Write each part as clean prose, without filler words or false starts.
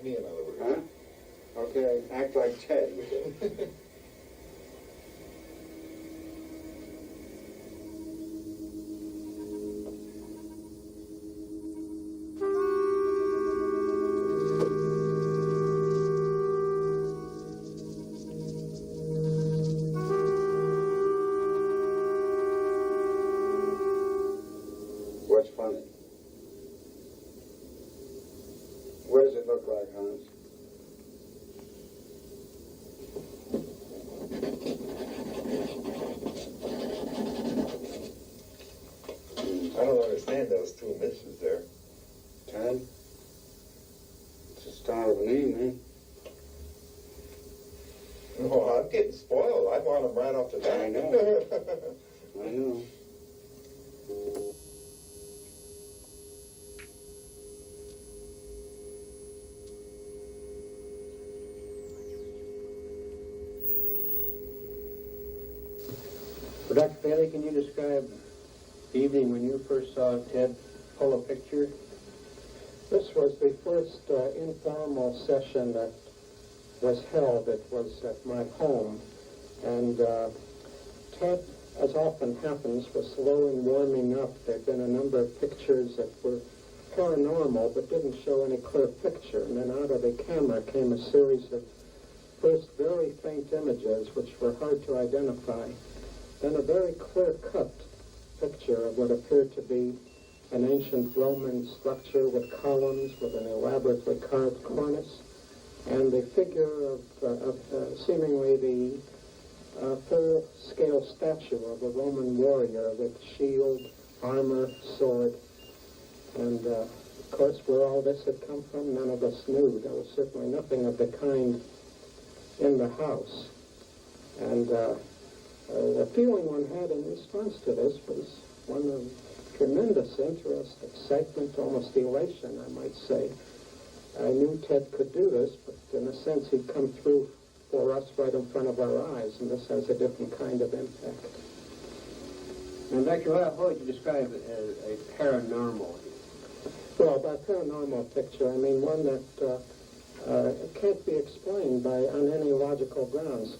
me, in other words. Huh? Okay, act like Ted. What's funny? What does it look like, Hans? I don't understand those two misses there. Ted? It's a style of a name, eh? No, I'm getting spoiled. I want them right off the bat. I know. I know. Well, Dr. Bailey, can you describe the evening when you first saw Ted pull a picture? This was the first informal session that was held. It was at my home, and Ted, as often happens, was slow in warming up. There had been a number of pictures that were paranormal but didn't show any clear picture, and then out of the camera came a series of first very faint images which were hard to identify, then a very clear-cut picture of what appeared to be an ancient Roman structure with columns, with an elaborately carved cornice, and the figure of seemingly the full-scale statue of a Roman warrior with shield, armor, sword. And, of course, where all this had come from, none of us knew. There was certainly nothing of the kind in the house. And the feeling one had in response to this was one of tremendous interest, excitement, almost elation, I might say. I knew Ted could do this, but in a sense he'd come through for us right in front of our eyes, and this has a different kind of impact. And Dr. What would you describe as a paranormal? Well, by paranormal picture, I mean one that can't be explained on any logical grounds.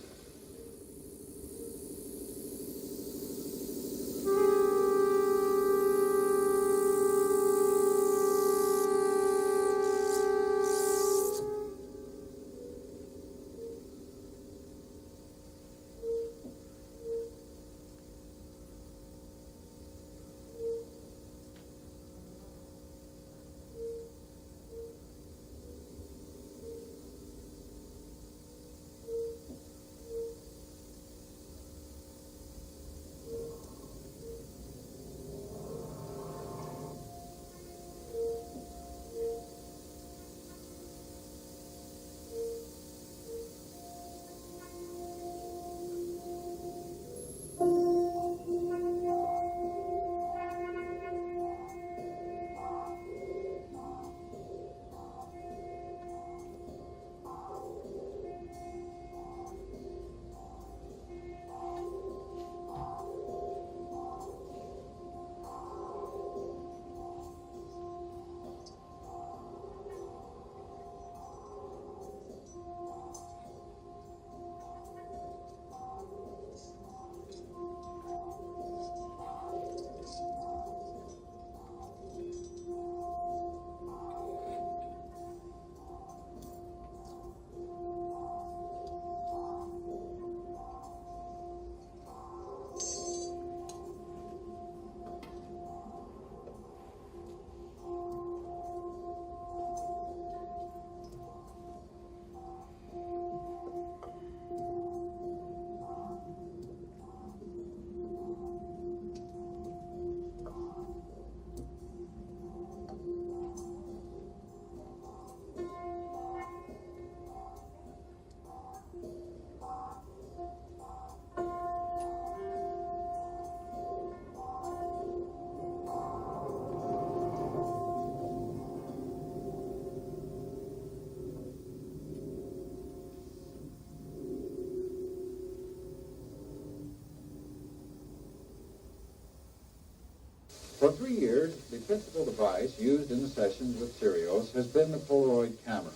For 3 years, the principal device used in the sessions with serials has been the Polaroid camera.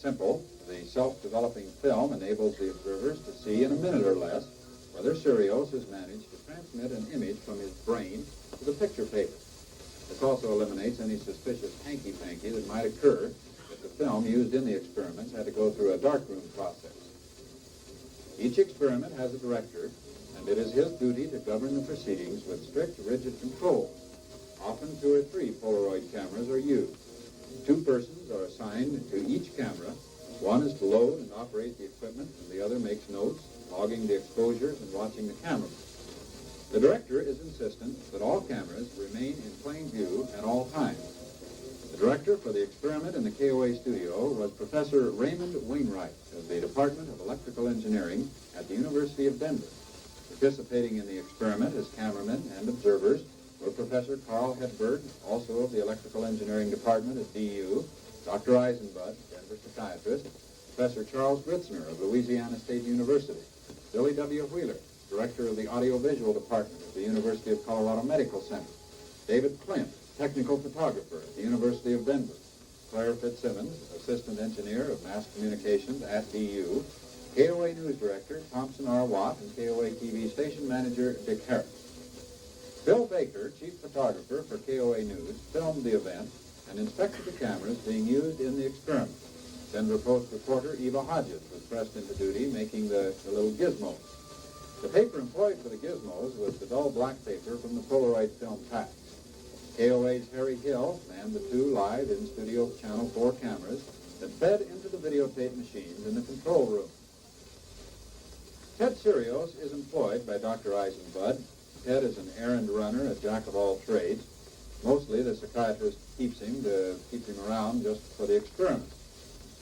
simple. The self-developing film enables the observers to see in a minute or less whether Sirios has managed to transmit an image from his brain to the picture paper. This also eliminates any suspicious hanky-panky that might occur if the film used in the experiments had to go through a darkroom process. Each experiment has a director, and it is his duty to govern the proceedings with strict, rigid control. Often 2 or 3 Polaroid cameras are used. 2 persons are assigned to each camera. One is to load and operate the equipment, and the other makes notes, logging the exposures and watching the camera. The director is insistent that all cameras remain in plain view at all times. The director for the experiment in the KOA studio was Professor Raymond Wainwright of the Department of Electrical Engineering at the University of Denver. Participating in the experiment as cameramen and observers were Professor Carl Hedberg, also of the Electrical Engineering Department at DU, Dr. Eisenbud, Denver psychiatrist, Professor Charles Gritzner of Louisiana State University, Billy W. Wheeler, director of the Audiovisual Department at the University of Colorado Medical Center, David Klimt, technical photographer at the University of Denver, Claire Fitzsimmons, assistant engineer of mass communications at DU, KOA news director Thompson R. Watt, and KOA TV station manager Dick Harris. Bill Baker, chief photographer for KOA News, filmed the event and inspected the cameras being used in the experiment. Denver Post reporter Eva Hodges was pressed into duty making the little gizmos. The paper employed for the gizmos was the dull black paper from the Polaroid film packs. KOA's Harry Hill manned the 2 live in-studio Channel 4 cameras that fed into the videotape machines in the control room. Ted Sirios is employed by Dr. Eisenbud. Ted is an errand runner, a jack of all trades. Mostly the psychiatrist keeps him around just for the experiment.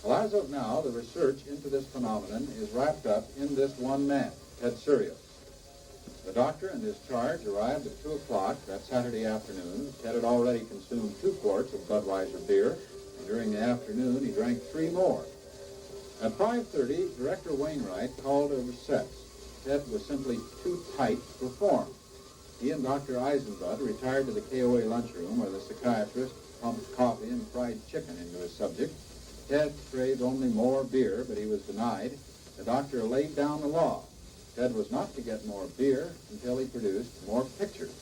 Well, as of now, the research into this phenomenon is wrapped up in this one man, Ted Sirios. The doctor and his charge arrived at 2 o'clock that Saturday afternoon. Ted had already consumed 2 quarts of Budweiser beer, and during the afternoon he drank 3 more. At 5:30, Director Wainwright called over sets. Ted was simply too tight to perform. He and Dr. Eisenbud retired to the KOA lunchroom where the psychiatrist pumped coffee and fried chicken into his subject. Ted craved only more beer, but he was denied. The doctor laid down the law. Ted was not to get more beer until he produced more pictures.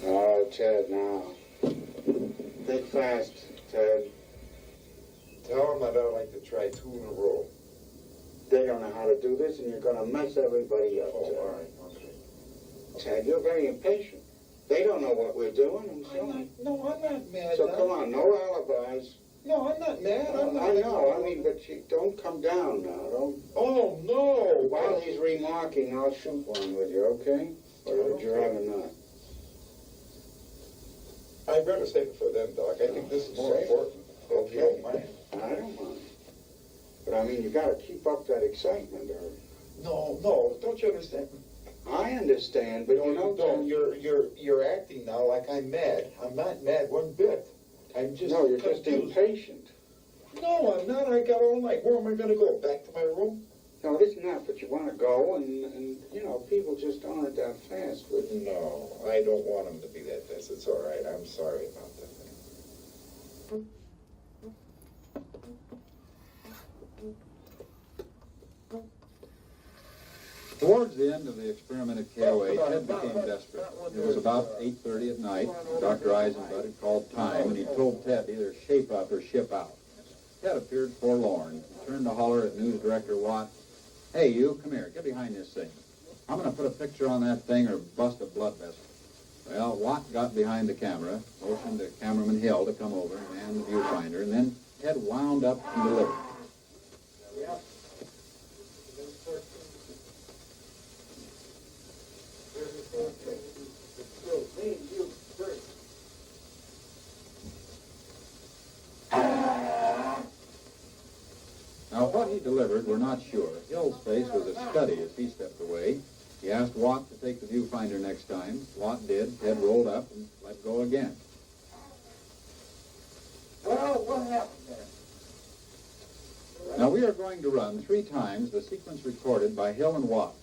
Oh, Ted, now. Think fast, Ted. Tell him I don't like to try 2 in a row. They don't know how to do this, and you're going to mess everybody up. Oh, Ted. all right, okay. Ted, you're very impatient. They don't know what we're doing. And so, I'm not mad. so come on, no alibis. No, I'm not mad. I know, but you don't come down now. Don't. Oh, no. While he's remarking, I'll shoot one with you, okay? Or would you rather not? I'd rather save it for them, Doc. I think this is more Save it? important. If you don't mind. I don't mind. But I mean, you got to keep up that excitement. Or... No, don't you understand? I understand, but you know, don't. You're acting now like I'm mad. I'm not mad one bit. I'm just no, you're confused. just impatient. No, I'm not. I got all night. Where am I going to go? Back to my room? No, it isn't that, but you want to go, and you know, people just aren't that fast with you. No, I don't want them to be that fast. It's all right. I'm sorry about that. Towards the end of the experiment at KOA, Ted became desperate. It was about 8:30 at night. Dr. Eisenbud had called time, and he told Ted to either shape up or ship out. Ted appeared forlorn. He turned to holler at news director Watt, "Hey, you, come here. Get behind this thing. I'm going to put a picture on that thing or bust a blood vessel." Well, Watt got behind the camera, motioned to cameraman Hill to come over and man the viewfinder, and then Ted wound up and delivered. Now, what he delivered, we're not sure. Hill's face was a study as he stepped away. He asked Watt to take the viewfinder next time. Watt did. Ted rolled up and let go again. Well, what happened there? Now, we are going to run 3 times the sequence recorded by Hill and Watt.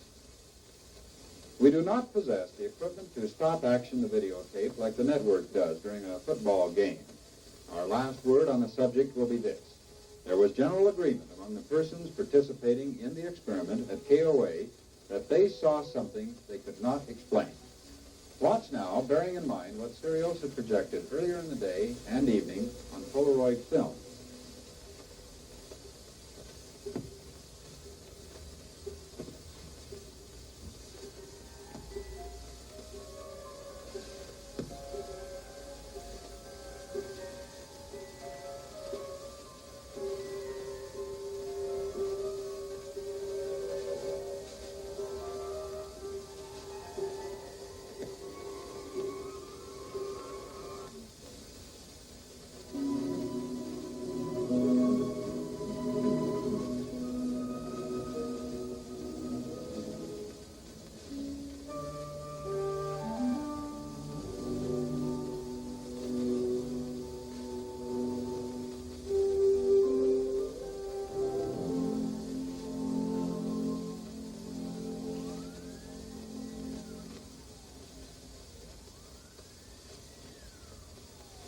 We do not possess the equipment to stop action the videotape like the network does during a football game. Our last word on the subject will be this. There was general agreement among the persons participating in the experiment at KOA that they saw something they could not explain. Watch now, bearing in mind what Sirius had projected earlier in the day and evening on Polaroid film.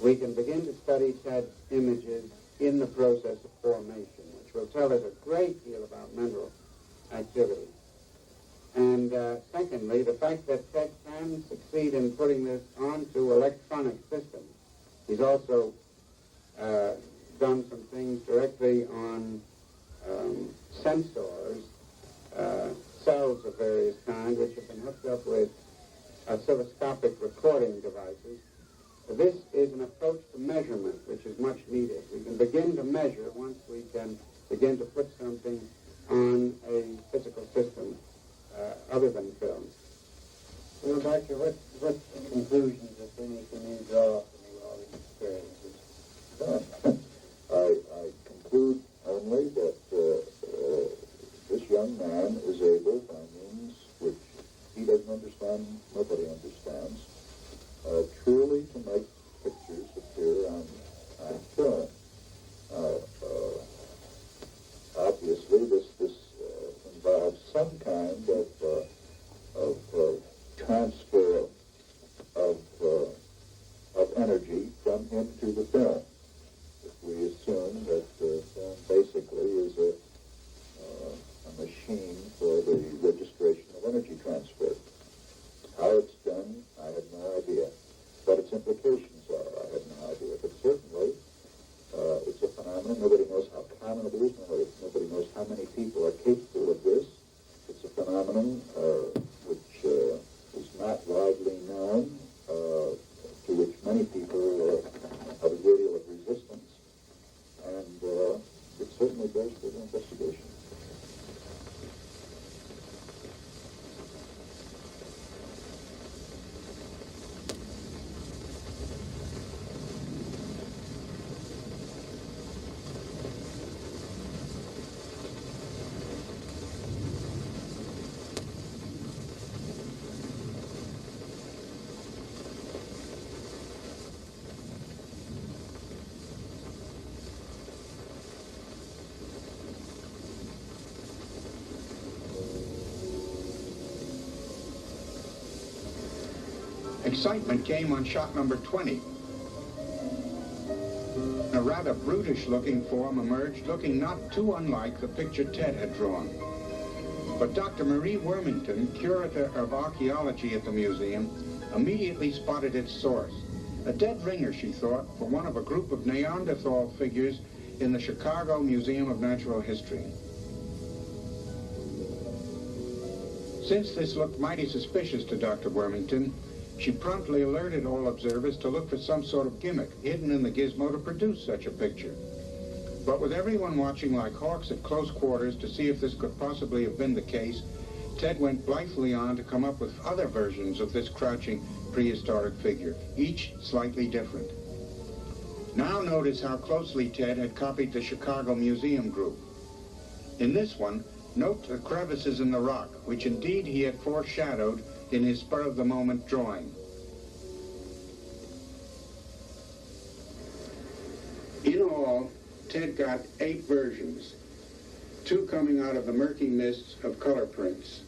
We can begin to study Ted's images in the process of formation, which will tell us a great deal about mental activity. And secondly, the fact that Ted can succeed in putting this onto electronic systems. He's also done some things directly on sensors, cells of various kinds, which have been hooked up with oscilloscopic recording devices. This is an approach to measurement, which is much needed. We can begin to measure once we can begin to put something on a physical system other than film. Well, Doctor, what conclusions, if any, can you draw from all these experiences? I conclude only that this young man is able, by means which he doesn't understand, nobody understands, truly to make pictures appear on film. Obviously, this involves some kind of transfer of energy from him to the film. If we assume that the film basically is a machine for the registration of energy transfer. How it's done, I have no idea. What its implications are, I have no idea. But certainly, it's a phenomenon. Nobody knows how common it is. Nobody knows how many people are capable of this. It's a phenomenon which is not widely known, to which many people have a great deal of resistance. And it certainly bears further investigation. Excitement came on shot number 20. A rather brutish-looking form emerged, looking not too unlike the picture Ted had drawn. But Dr. Marie Wormington, curator of archaeology at the museum, immediately spotted its source. A dead ringer, she thought, for one of a group of Neanderthal figures in the Chicago Museum of Natural History. Since this looked mighty suspicious to Dr. Wormington, she promptly alerted all observers to look for some sort of gimmick hidden in the gizmo to produce such a picture. But with everyone watching like hawks at close quarters to see if this could possibly have been the case, Ted went blithely on to come up with other versions of this crouching prehistoric figure, each slightly different. Now notice how closely Ted had copied the Chicago Museum group. In this one, note the crevices in the rock, which indeed he had foreshadowed in his spur-of-the-moment drawing. In all, Ted got 8 versions, 2 coming out of the murky mists of color prints.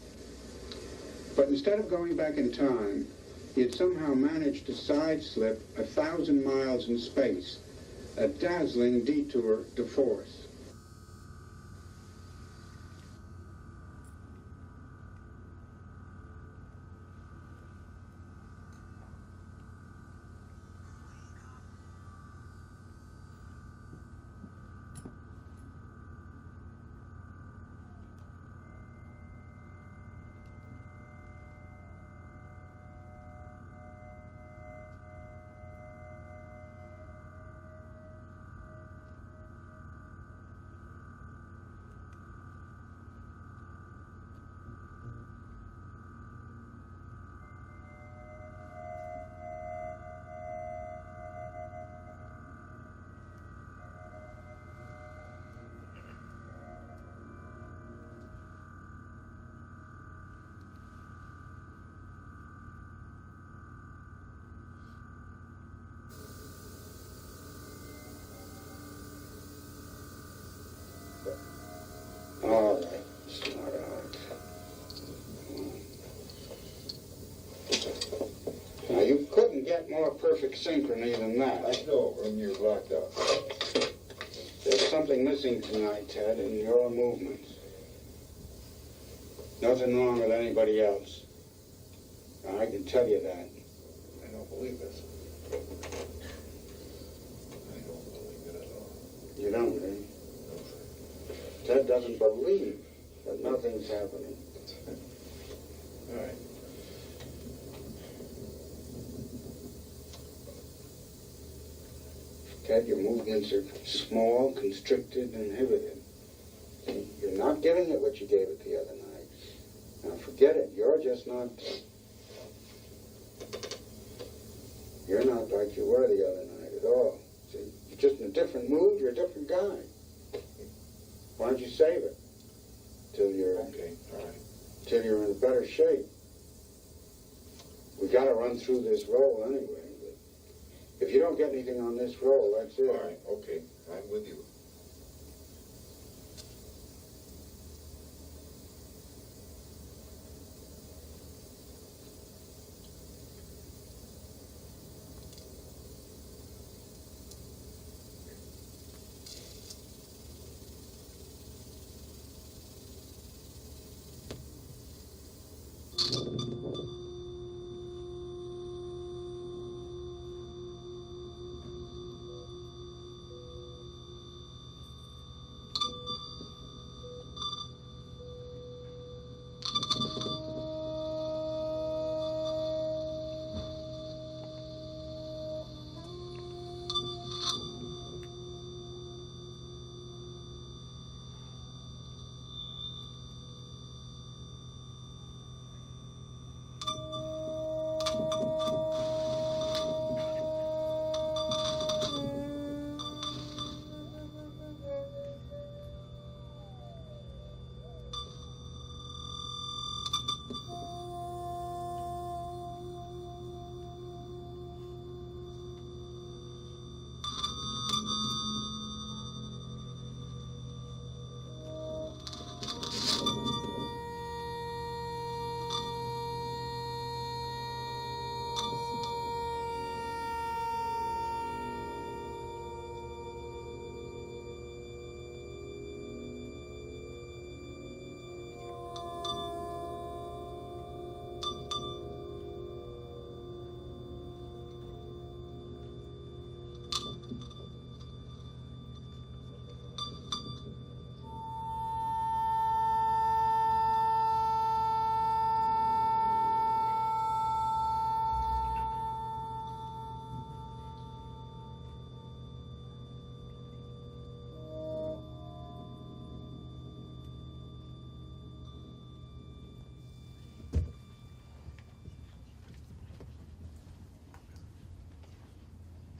But instead of going back in time, he had somehow managed to side-slip 1,000 miles in space a dazzling detour to force. All right, start out. Now, you couldn't get more perfect synchrony than that. I know, when you're blocked out. There's something missing tonight, Ted, in your movements. Nothing wrong with anybody else. I can tell you that. I don't believe this. I don't believe it at all. You don't, eh? No, sir. Ted doesn't believe that nothing's happening. All right. Ted, your movements are small, constricted, inhibited. You're not giving it what you gave it the other night. Now forget it. You're just not... You're not like you were the other night at all. See, you're just in a different mood. You're a different guy. Why don't you save it till you're Okay, all right. till you're in better shape? We got to run through this role anyway. But if you don't get anything on this role, that's it. All right, okay. I'm with you.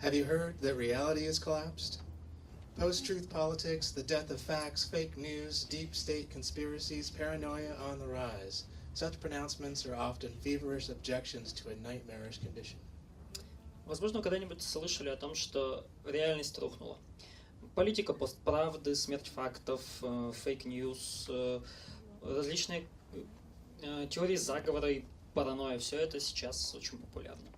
Have you heard that reality has collapsed? Post-truth politics, the death of facts, fake news, deep state conspiracies, paranoia on the rise. Such pronouncements are often feverish objections to a nightmarish condition. Возможно, вы когда-нибудь слышали о том, что реальность рухнула. Политика постправды, смерть фактов, фейк-ньюс, различные теории заговора и паранойя, все это сейчас очень популярно.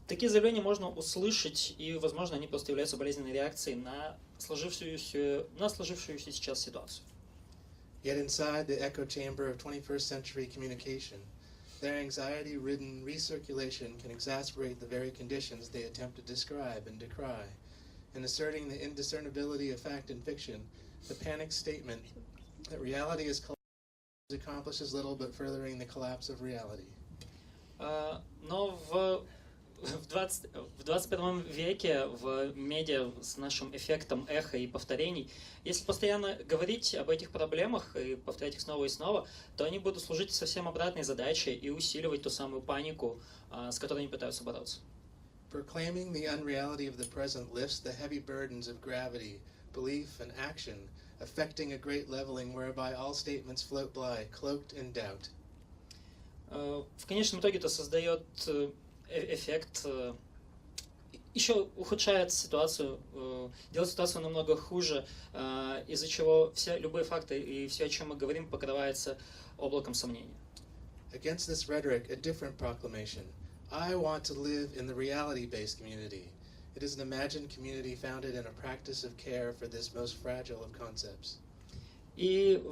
такие заявления можно услышать, и, возможно, они просто являются болезненной реакцией на сложившуюся сейчас ситуацию. Yet inside the echo chamber of 21st century communication, their anxiety-ridden recirculation can exacerbate the very conditions they attempt to describe and decry. In asserting the indiscernibility of fact and fiction, the panicked statement that reality is collapsed accomplishes little but furthering the collapse of reality. Но в 21 веке в медиа с нашим эффектом эха и повторений, если постоянно говорить об этих проблемах и повторять их снова и снова, то они будут служить совсем обратной задаче и усиливать ту самую панику, с которой они пытаются бороться. Proclaiming the unreality of the present lifts the heavy burdens of gravity, belief, and action, affecting a great leveling whereby all statements float by, cloaked in doubt. В конечном итоге это создает эффект, еще ухудшает ситуацию, делает ситуацию намного хуже, из-за чего любые факты и все, о чем мы говорим, покрывается облаком сомнения. Against this rhetoric, a different proclamation. I want to live in the reality-based community. It is an imagined community founded in a practice of care for this most fragile of concepts. И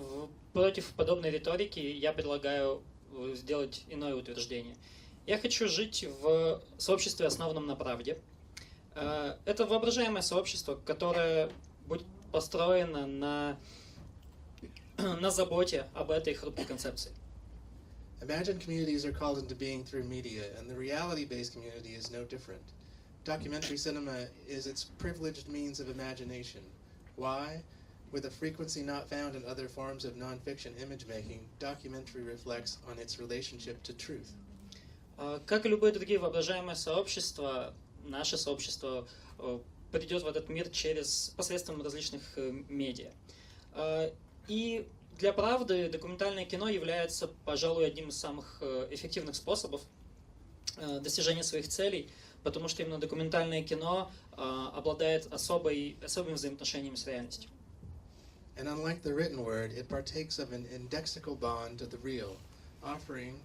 против подобной риторики я предлагаю сделать иное утверждение. Я хочу жить в сообществе, основанном на правде. Это воображаемое сообщество, которое будет построено на заботе об этой хрупкой концепции. Imagined communities are called into being through media, and the reality-based community is no different. Documentary cinema is its privileged means of imagination. Why? With a frequency not found in other forms of non-fiction image-making, documentary reflects on its relationship to truth. Как и любые другие воображаемые сообщества, наше сообщество придет в этот мир посредством различных медиа. И для правды документальное кино является, пожалуй, одним из самых эффективных способов достижения своих целей, потому что именно документальное кино обладает особым взаимоотношением с реальностью. And unlike the written word, it partakes of an indexical bond to the real, offering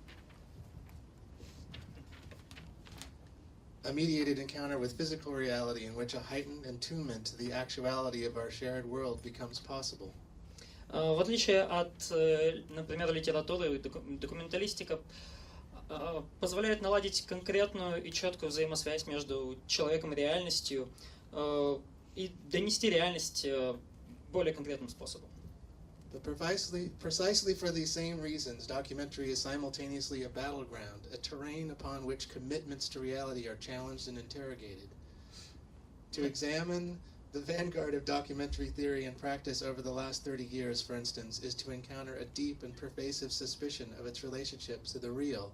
a mediated encounter with physical reality in which a heightened attunement to the actuality of our shared world becomes possible. В отличие от, например, литературы, документалистика позволяет наладить конкретную и четкую взаимосвязь между человеком и реальностью и донести реальность более конкретным способом. But precisely for these same reasons, documentary is simultaneously a battleground, a terrain upon which commitments to reality are challenged and interrogated. To examine the vanguard of documentary theory and practice over the last 30 years, for instance, is to encounter a deep and pervasive suspicion of its relationships to the real,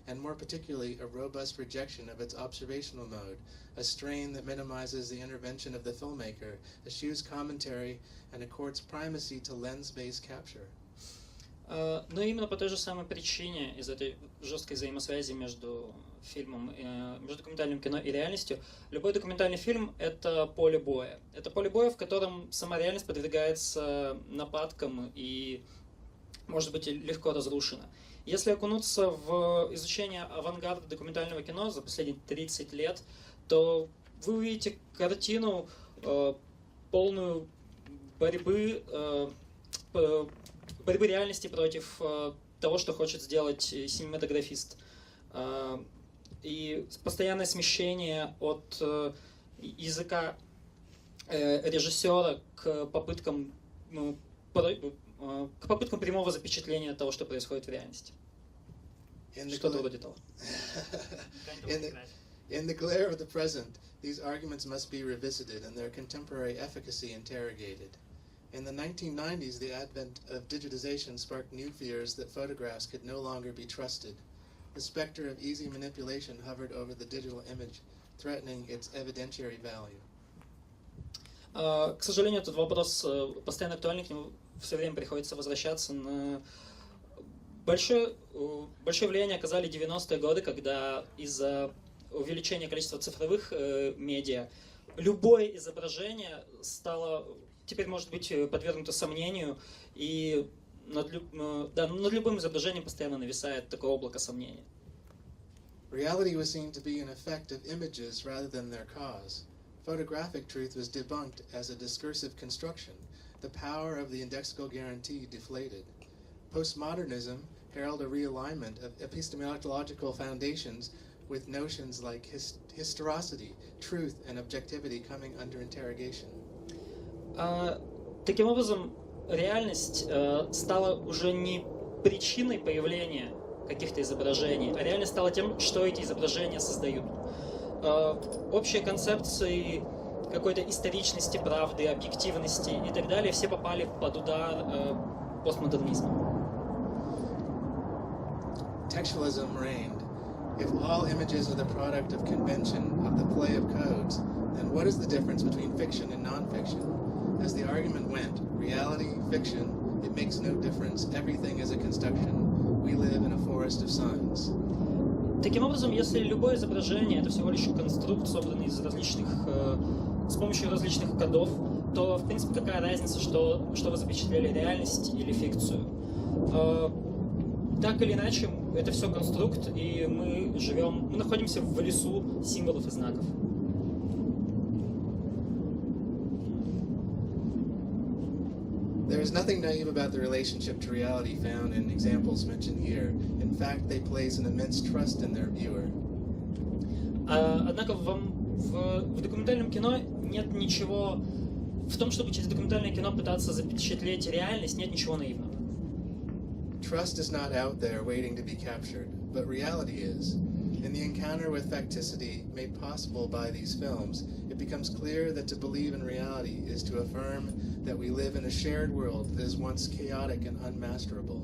and more particularly a robust rejection of its observational mode, a strain that minimizes the intervention of the filmmaker, eschews commentary, and accords primacy to lens-based capture. Но именно по той же самой причине, из этой жесткой взаимосвязи между между документальным кино и реальностью, любой документальный фильм — это поле боя. Это поле боя, в котором сама реальность подвергается нападкам и может быть легко разрушена. Если окунуться в изучение авангарда документального кино за последние 30 лет, то вы увидите картину, полную борьбы реальности против того, что хочет сделать синематографист. И постоянное смещение от языка режиссера к попыткам прямого запечатления того, что происходит в реальности. Что-то вроде того. In the glare of the present, these arguments must be revisited and their contemporary efficacy interrogated. In the 1990s, the advent of digitization sparked new fears that photographs could no longer be trusted. The specter of easy manipulation hovered over the digital image, threatening its evidentiary value. К сожалению, этот вопрос постоянно актуальный, к нему все время приходится возвращаться. Большое влияние оказали 90-е годы, когда из-за увеличения количества цифровых медиа любое изображение теперь может быть подвергнуто сомнению, и над любым изображением постоянно нависает такое облако сомнения. Reality was seen to be an effect of images rather than their cause. Photographic truth was debunked as a discursive construction. The power of the indexical guarantee deflated. Postmodernism heralded a realignment of epistemological foundations with notions like historicity, truth, and objectivity coming under interrogation. Таким образом, реальность стала уже не причиной появления каких-то изображений, а реальность стала тем, что эти изображения создают. Общие концепции какой-то историчности, правды, объективности и так далее все попали под удар постмодернизма. Textualism reigned. If all images are the product of convention, of the play of codes, then what is the difference between fiction and non-fiction? As the argument went, reality, fiction, it makes no difference. Everything is a construction. We live in a forest of signs. Таким образом, если любое изображение это всего лишь конструкт, собранный из различных, с помощью различных кодов, то, в принципе, какая разница, что вы запечатлели, реальность или фикцию? Так или иначе, это все конструкт, и мы находимся в лесу символов и знаков. There is nothing naive about the relationship to reality found in examples mentioned here. In fact, they place an immense trust in their viewer. Однако в документальном кино нет ничего... В том, чтобы через документальное кино пытаться запечатлеть реальность, нет ничего наивного. Trust is not out there waiting to be captured, but reality is. In the encounter with facticity made possible by these films, it becomes clear that to believe in reality is to affirm that we live in a shared world that is once chaotic and unmasterable.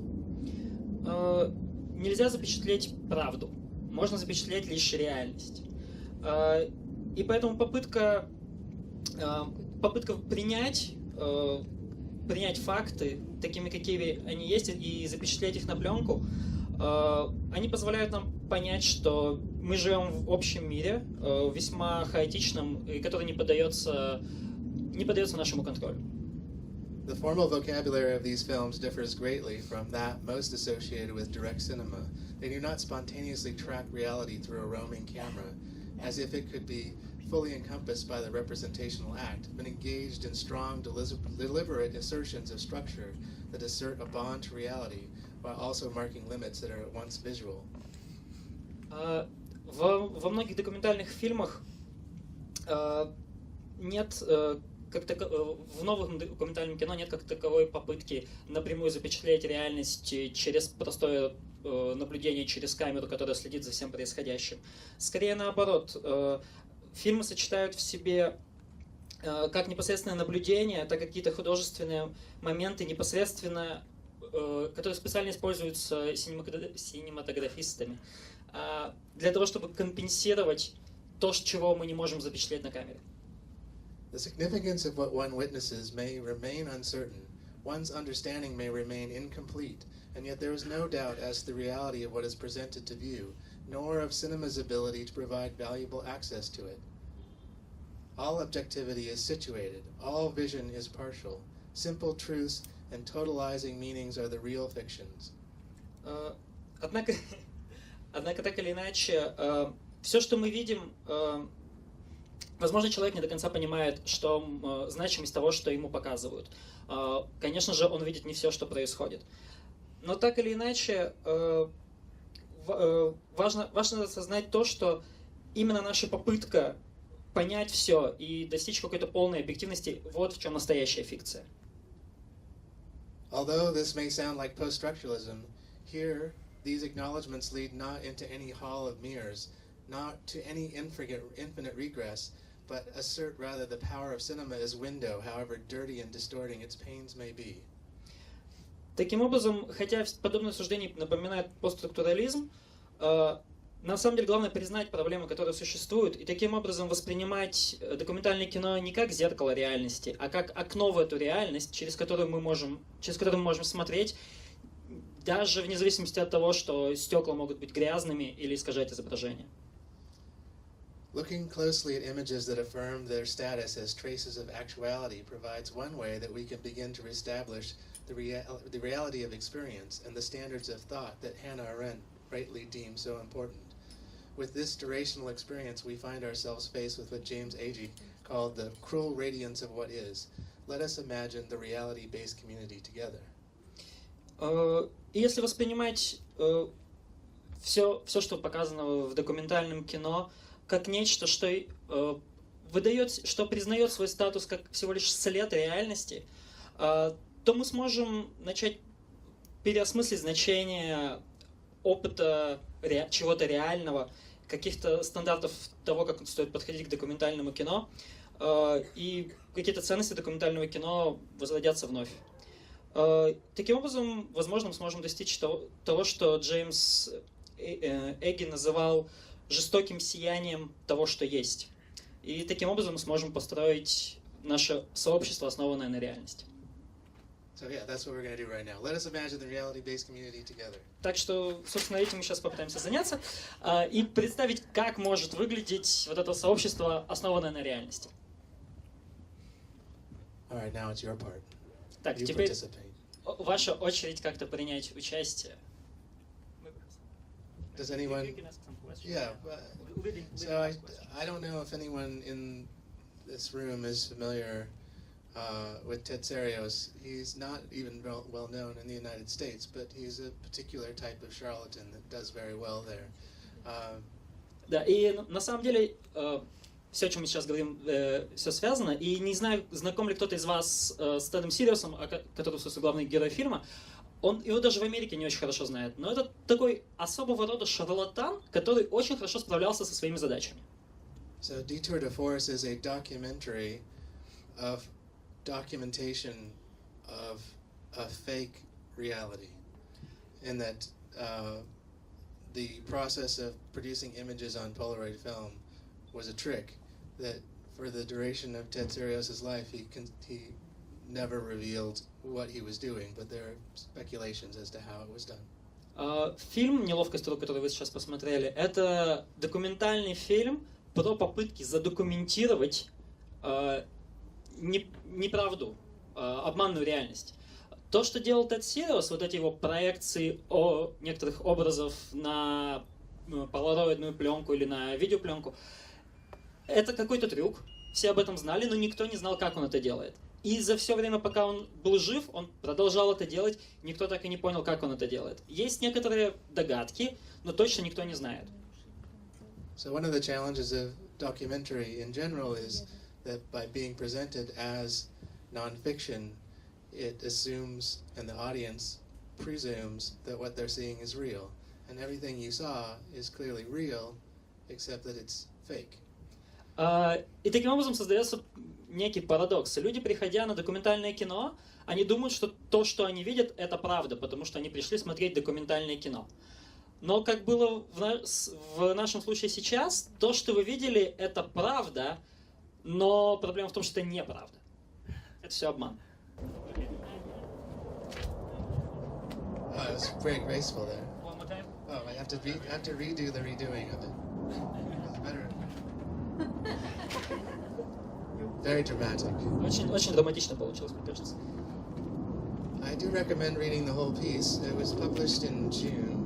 Нельзя запечатлеть правду, можно запечатлеть лишь реальность. И поэтому попытка принять факты такими, какими они есть, и запечатлеть их на пленку, они позволяют нам понять, что мы живем в общем мире, весьма хаотичном, и который не поддается нашему контролю. The formal vocabulary of these films differs greatly from that most associated with direct cinema. They do not spontaneously track reality through a roaming camera, as if it could be fully encompassed by the representational act, but engaged in strong, deliberate assertions of structure that assert a bond to reality, while also marking limits that are at once visual. Во многих документальных фильмах нет в новом документальном кино нет как таковой попытки напрямую запечатлеть реальность через простое наблюдение через камеру, которая следит за всем происходящим. Скорее наоборот, фильмы сочетают в себе как непосредственное наблюдение, так и какие-то художественные моменты непосредственно, которые специально используются синематографистами для того, чтобы компенсировать то, чего мы не можем запечатлеть на камере. The significance of what one witnesses may remain uncertain. One's understanding may remain incomplete, and yet there is no doubt as to the reality of what is presented to view, nor of cinema's ability to provide valuable access to it. All objectivity is situated, all vision is partial. Simple truths and totalizing meanings are the real fictions. Однако так или иначе, все, что мы видим, возможно, человек не до конца понимает, что значимость того, что ему показывают. Конечно же, он видит не все, что происходит. Но так или иначе, важно осознать то, что именно наша попытка понять все и достичь какой-то полной объективности, вот в чем настоящая фикция. Although this may sound like post-structuralism, here these acknowledgments lead not into any hall of mirrors, not to any infinite regress, but assert rather the power of cinema as window, however dirty and distorting its panes may be. Таким образом, хотя подобное суждение напоминает постструктурализм, на самом деле главное признать проблемы, которые существуют, и таким образом воспринимать документальное кино не как зеркало реальности, а как окно в эту реальность, через которую мы можем смотреть, даже вне зависимости от того, что стекла могут быть грязными или искажать изображение. Looking closely at images that affirm their status as traces of actuality provides one way that we can begin to reestablish the reality of experience and the standards of thought that Hannah Arendt rightly deemed so important. with this durational experience, we find ourselves faced with what James Agee called the cruel radiance of what is. Let us imagine the reality-based community together. И если воспринимать все, что показано в документальном кино, как нечто, что что признает свой статус как всего лишь след реальности, то мы сможем начать переосмыслить значение опыта чего-то реального, каких-то стандартов того, как стоит подходить к документальному кино, и какие-то ценности документального кино возродятся вновь. Таким образом, возможно, мы сможем достичь того, что Джеймс Эги называл жестоким сиянием того, что есть. И таким образом мы сможем построить наше сообщество, основанное на реальности. So yeah, that's what we're going to do right now. Let us imagine the reality-based community together. Так что, собственно, этим мы сейчас попытаемся заняться и представить, как может выглядеть вот это сообщество, основанное на реальности. All right, now it's your part. Так, You теперь participate. ваша очередь как-то принять участие. Does anyone? Yeah. So I don't know if anyone in this room is familiar with Ted Serios. He's not even well known in the United States, but he's a particular type of charlatan that does very well there. Да, и на самом деле все, о чем мы сейчас говорим, все связано. И не знаю, знаком ли кто-то из вас с Тедом Сириусом, который, собственно, главный герой фильма. Его даже в Америке не очень хорошо знает. Но это такой особого рода шарлатан, который очень хорошо справлялся со своими задачами. So Detour de Force is a documentary of documentation of a fake reality, in that the process of producing images on Polaroid film was a trick that for the duration of Ted Serios' life he never revealed what he was doing, but there are speculations as to how it was done. Фильм «Неловкость рук», который вы сейчас посмотрели, это документальный фильм про попытки задокументировать неправду, обманную реальность. То, что делал Тед Сириус, вот эти его проекции некоторых образов на полароидную пленку или на видеопленку, это какой-то трюк. Все об этом знали, но никто не знал, как он это делает. И за все время, пока он был жив, он продолжал это делать, никто так и не понял, как он это делает. Есть некоторые догадки, но точно никто не знает. So one of the challenges of documentary in general is that by being presented as nonfiction, it assumes, and the audience presumes, that what they're seeing is real. And everything you saw is clearly real, except that it's fake. И таким образом создается некий парадокс. Люди, приходя на документальное кино, они думают, что то, что они видят, это правда, потому что они пришли смотреть документальное кино. Но, как было в нашем случае сейчас, то, что вы видели, это правда, но проблема в том, что это неправда. Это все обман. Oh, it's very graceful there. One more time. Oh, I have to redo the redoing of it. Better. Very dramatic. Очень драматично получилось, мне кажется. I do recommend reading the whole piece. It was published in June.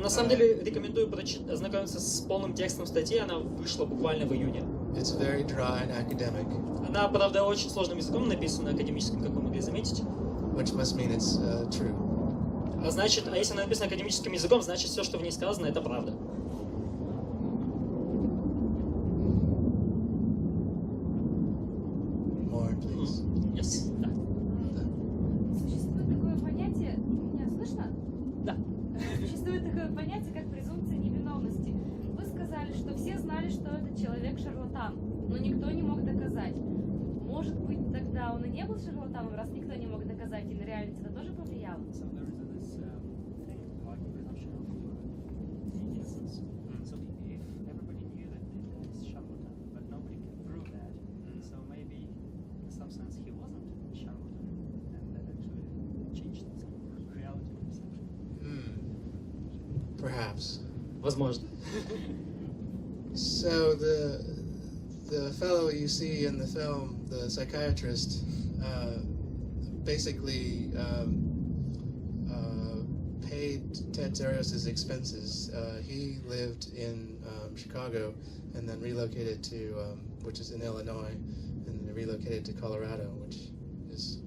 На самом деле, рекомендую ознакомиться с полным текстом статьи. Она вышла буквально в июне. It's very dry and academic. Она, правда, очень сложным языком написана, академическим, как вы могли заметить. Which must mean it's true. Значит, а если она написана академическим языком, значит, все, что в ней сказано, это правда. More, please. Yes. Да. Существует такое понятие... Меня слышно? Да. Существует такое понятие, как презумпция невиновности. Вы сказали, что все знали, что этот человек шарлатан, но никто не мог доказать. Может быть, тогда он и не был шарлатаном, раз никто не мог доказать, и на реальность это тоже повлияло? Perhaps. Возможно. So the fellow you see in the film, the psychiatrist, basically paid Ted Serios' expenses. He lived in Chicago, and then relocated to, which is in Illinois, and then relocated to Colorado, which is,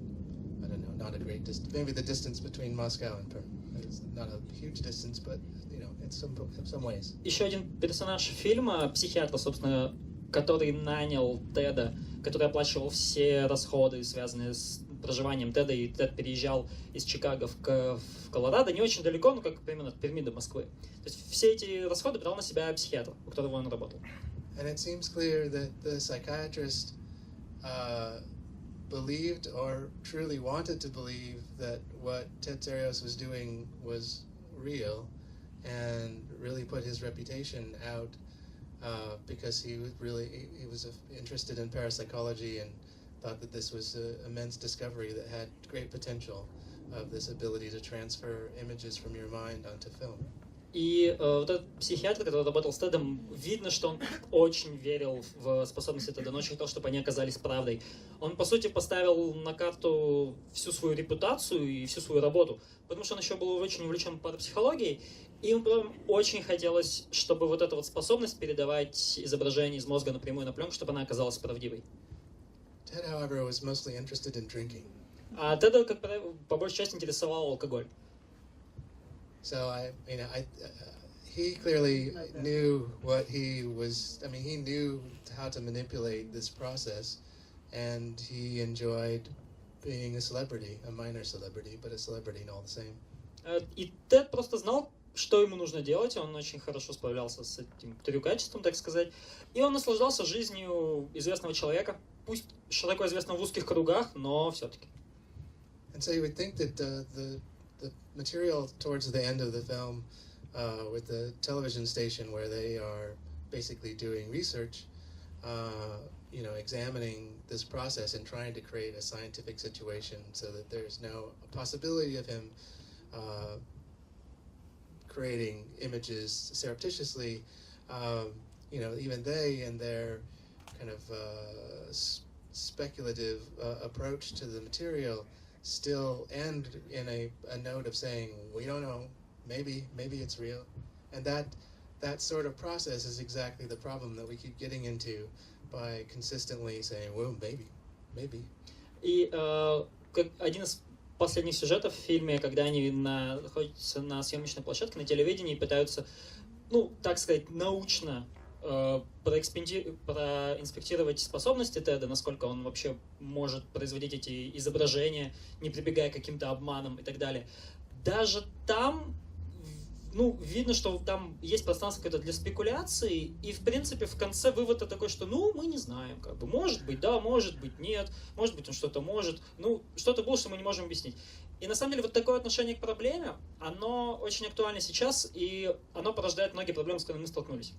I don't know, not a great distance. Maybe the distance between Moscow and Perm. It's not a huge distance, but, you know, in some ways. Еще один персонаж фильма, психиатр, собственно, который нанял Теда, который оплачивал все расходы, связанные с проживанием Теда, и Тед переезжал из Чикаго в Колорадо, не очень далеко, но как примерно от Перми до Москвы. То есть все эти расходы брал на себя психиатр, у которого он работал. And it seems clear that the psychiatrist believed or truly wanted to believe that what Ted Sarandos was doing was real and really put his reputation out because he was interested in parapsychology and thought that this was an immense discovery that had great potential of this ability to transfer images from your mind onto film. И вот этот психиатр, который работал с Тедом, видно, что он очень верил в способности Теда, он очень хотел, чтобы они оказались правдой. Он, по сути, поставил на карту всю свою репутацию и всю свою работу, потому что он еще был очень увлечен парапсихологией, и ему очень хотелось, чтобы вот эта вот способность передавать изображение из мозга напрямую на пленку, чтобы она оказалась правдивой. Ted, however, was mostly interested in drinking. А Теда, как по большей части, интересовал алкоголь. So he clearly knew what he was. I mean, he knew how to manipulate this process, and he enjoyed being a celebrity, a minor celebrity, but a celebrity all the same. И Тед просто знал, что ему нужно делать. Он очень хорошо справлялся с этим трюкачеством, так сказать, и он наслаждался жизнью известного человека, пусть широко известного в узких кругах, но все-таки. And so you would think that the material towards the end of the film, with the television station where they are basically doing research, examining this process and trying to create a scientific situation so that there's no possibility of him creating images surreptitiously, even they and their kind of speculative approach to the material still end in a note of saying, we don't know, maybe it's real. And that sort of process is exactly the problem that we keep getting into by consistently saying, well, maybe. И как один из последних сюжетов в фильме, когда они находятся на съемочной площадке, на телевидении, и пытаются, так сказать, научно проинспектировать способности Теда, насколько он вообще может производить эти изображения, не прибегая к каким-то обманам и так далее. Даже там, видно, что там есть пространство какое-то для спекуляции, и, в принципе, в конце вывод такой, что, мы не знаем, может быть, да, может быть, нет, может быть, он что-то может, что-то было, что мы не можем объяснить. И, на самом деле, вот такое отношение к проблеме, оно очень актуально сейчас, и оно порождает многие проблемы, с которыми мы столкнулись.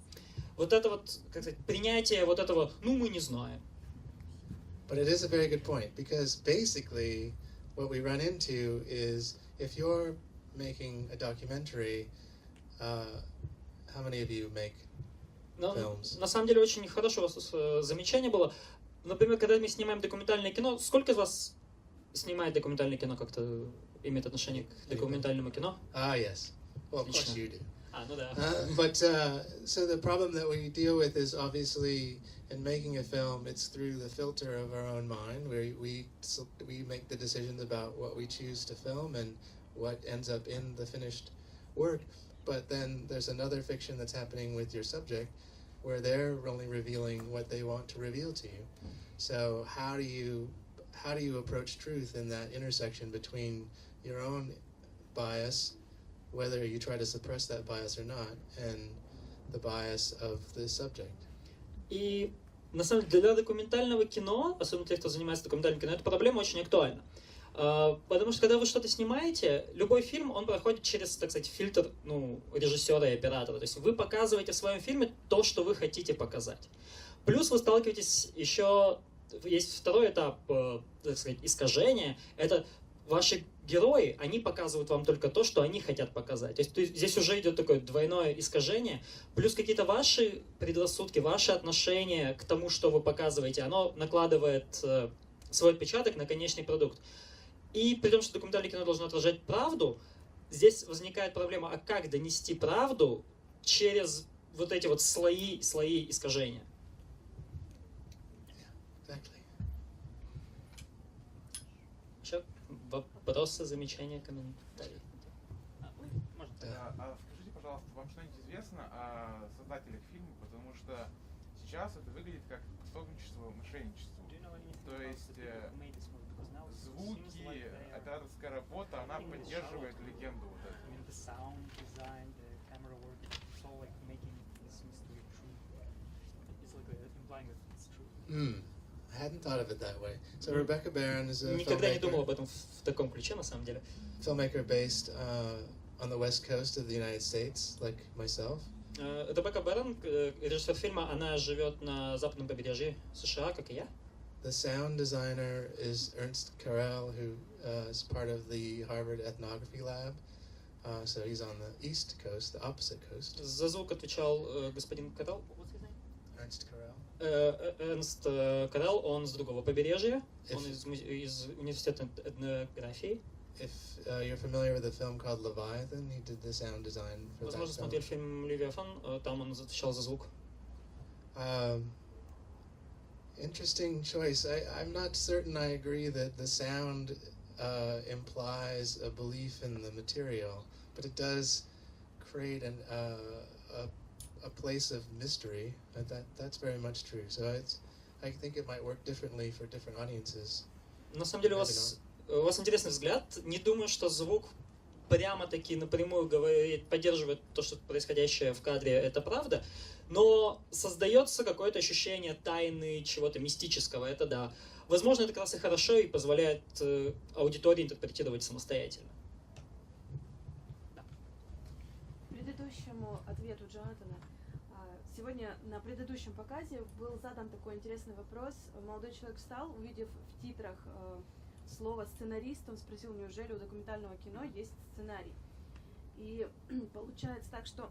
Вот это вот, как сказать, принятие вот этого, мы не знаем. But it is a very good point, because basically what we run into is, if you're making a documentary, how many of you make films? На самом деле, очень хорошее замечание было. Например, когда мы снимаем документальное кино, сколько из вас снимает документальное кино, как-то имеет отношение к документальному кино? Yes. Well, of course you do. Да. But so the problem that we deal with is obviously in making a film, it's through the filter of our own mind, where we make the decisions about what we choose to film and what ends up in the finished work. But then there's another fiction that's happening with your subject, where they're only revealing what they want to reveal to you. So how do you approach truth in that intersection between your own bias, whether you try to suppress that bias or not, and the bias of the subject? И на самом деле для документального кино, особенно для тех, кто занимается документальным кино, эта проблема очень актуальна. Потому что когда вы что-то снимаете, любой фильм, он проходит через, так сказать, фильтр режиссера и оператора. То есть вы показываете в своем фильме то, что вы хотите показать. Плюс вы сталкиваетесь еще, есть второй этап, так сказать, искажения. Это ваши герои, они показывают вам только то, что они хотят показать. То есть здесь уже идет такое двойное искажение, плюс какие-то ваши предрассудки, ваши отношения к тому, что вы показываете, оно накладывает свой отпечаток на конечный продукт. И при том, что документальное кино должно отражать правду, здесь возникает проблема, а как донести правду через вот эти вот слои искажения. Exactly. Еще вопросы, замечания, комментарии? Можно. Скажите, пожалуйста, вам что-нибудь известно о создателях фильма, потому что сейчас это выглядит как пособничество мошенничеству. То есть звуки, операторская работа, она поддерживает легенду вот эту. I hadn't thought of it that way. So Rebecca Barron is a Никогда не думал об этом в таком ключе, на самом деле. filmmaker based on the west coast of the United States, like myself. Ребекка Барон, режиссер фильма, она живет на западном побережье США, как и я. The sound designer is Ernst Carell, who is part of the Harvard Ethnography Lab. So he's on the east coast, the opposite coast. За звук отвечал господин Карелл. Ernst Carell. Эрнст Карелл, он с другого побережья, он из университета этнографии. If you're familiar with a film called Leviathan, he did the sound design for that Возможно, film. смотрели фильм «Левиафан», там он отвечал за звук. Interesting choice. I'm not certain I agree that the sound implies a belief in the material, but it does create a place of mystery. That's very much true. So I think it might work differently for different audiences. На самом деле у вас интересный взгляд. Не думаю, что звук прямо-таки напрямую говорит, поддерживает то, что происходящее в кадре, это правда, но создается какое-то ощущение тайны, чего-то мистического, это да. Возможно, это как раз и хорошо и позволяет аудитории интерпретировать самостоятельно. К предыдущему ответу Джонатана. Сегодня на предыдущем показе был задан такой интересный вопрос. Молодой человек встал, увидев в титрах слово «сценарист», он спросил, неужели у документального кино есть сценарий. И получается так, что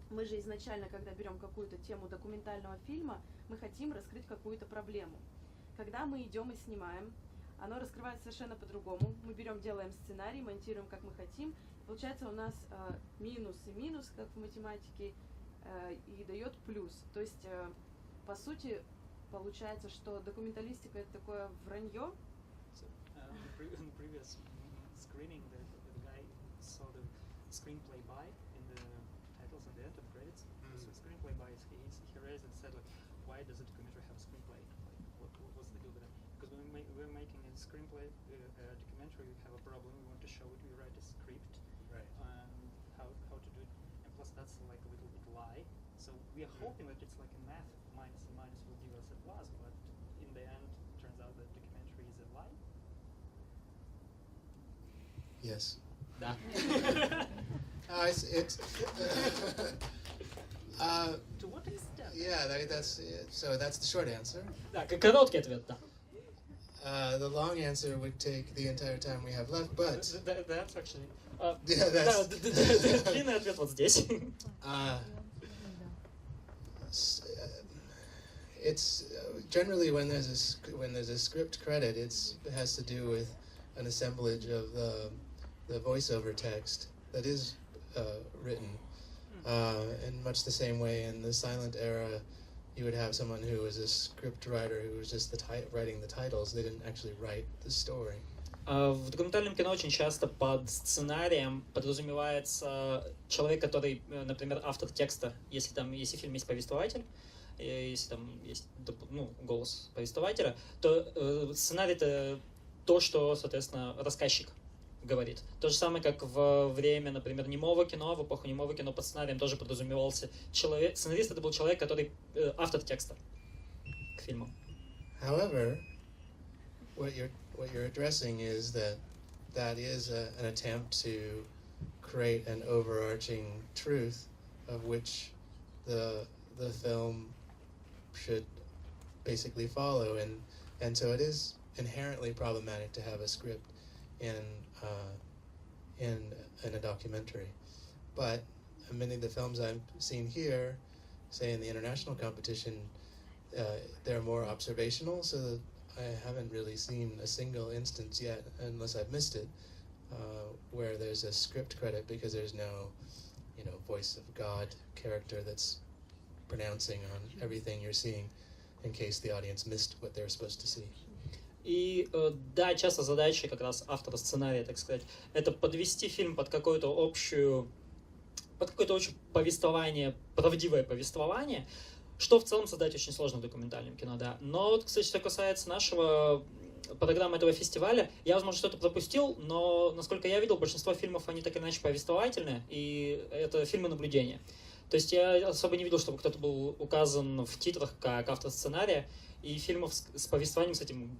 мы же изначально, когда берем какую-то тему документального фильма, мы хотим раскрыть какую-то проблему. Когда мы идем и снимаем, оно раскрывается совершенно по-другому. Мы берем, делаем сценарий, монтируем, как мы хотим. Получается у нас минус и минус, как в математике, и дает плюс. То есть, по сути, получается, что документалистика — это такое вранье. In the previous screening, the guy saw the screenplay by in the titles and the end of credits. So screenplay by, he raised and said, like, why does a documentary have a screenplay? Like, what's the deal with that? Because when we're making a screenplay, documentary, we have a problem. We want to show it. We write a script, right? How to do it, and plus that's like a little bit lie. So we are hoping that it's like a math, minus and minus will give us a plus, but in the end, it turns out that documentary is a lie. Yes. Да. It's To what extent? yeah, that's it. So that's the short answer. Да, короткий ответ, да. The long answer would take the entire time we have left, but That's actually. yeah, that's Длинный ответ вот здесь. It's generally when there's a script credit, it has to do with an assemblage of the voiceover text that is written in much the same way in the silent era. You would have someone who was a script writer who was just writing the titles. They didn't actually write the story. В документальном кино очень часто под сценарием подразумевается человек, который, например, автор текста. Если в фильме есть повествователь, если там есть голос повествователя, то сценарий — это то, что, соответственно, рассказчик говорит. То же самое, как во время, например, немого кино, в эпоху немого кино под сценарием тоже подразумевался человек. Сценарист — это был человек, который автор текста к фильму. However, what you're addressing is that is an attempt to create an overarching truth of which the film should basically follow, and so it is inherently problematic to have a script in a documentary. But many of the films I've seen here, say in the international competition, they're more observational, so that I haven't really seen a single instance yet, unless I've missed it, where there's a script credit because there's no voice of God character that's pronouncing on everything you're seeing in case the audience missed what they're supposed to see. И да, часто задача как раз автора сценария, так сказать, это подвести фильм под какое-то общее повествование, правдивое повествование, что в целом создать очень сложно в документальном кино, да. Но вот, кстати, что касается нашего программы этого фестиваля, я, возможно, что-то пропустил, но, насколько я видел, большинство фильмов, они так или иначе повествовательные, и это фильмы наблюдения. То есть я особо не видел, чтобы кто-то был указан в титрах как автор сценария, и фильмов с повествованием, с этим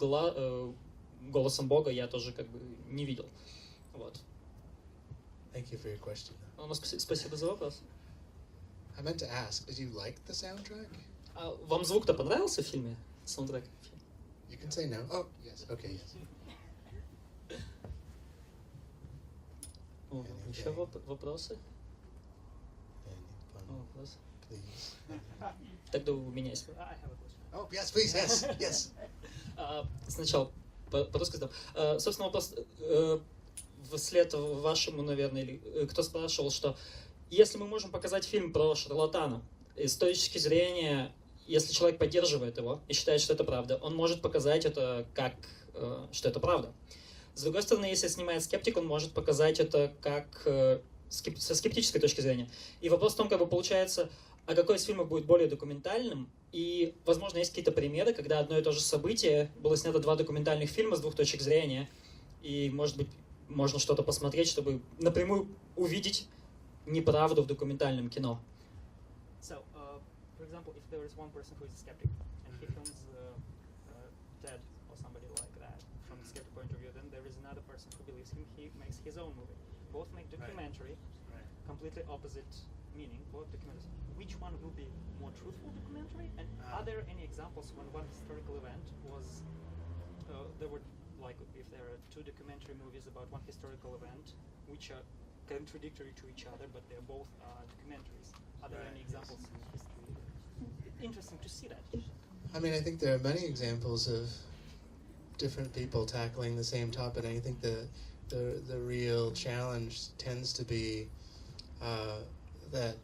голосом Бога я тоже как бы не видел. Вот. Thank you for your question. Спасибо за вопрос. I meant to ask, did you like the soundtrack? Вам звук-то понравился в фильме? Саундтрек? You can say no. Oh, yes. Okay, yes. Еще вопросы? Вопросы? Please. Тогда у меня есть. Oh, yes, please, yes, yes. Сначала по-русски задам. Собственно, вопрос вслед вашему, наверное, или кто спрашивал, что если мы можем показать фильм про шарлатана, и с точки зрения, если человек поддерживает его и считает, что это правда, он может показать это как, что это правда. С другой стороны, если снимает скептик, он может показать это как со скептической точки зрения. И вопрос в том, как бы получается, а какой из фильмов будет более документальным? И, возможно, есть какие-то примеры, когда одно и то же событие было снято два документальных фильма с двух точек зрения, и, может быть, можно что-то посмотреть, чтобы напрямую увидеть неправду в документальном кино. So, for example, if there is one person who is a skeptic and he films Ted or somebody like that from the skeptic point of view, then there is another person who believes him. He makes his own movie. Both make documentary, completely opposite meaning. Both documentaries. Which one will be more truthful documentary? And are there any examples when one historical event was there were like if there are two documentary movies about one historical event which are contradictory to each other, but they're both documentaries. Are there any examples in history? Interesting to see that. I mean, I think there are many examples of different people tackling the same topic. I think the real challenge tends to be that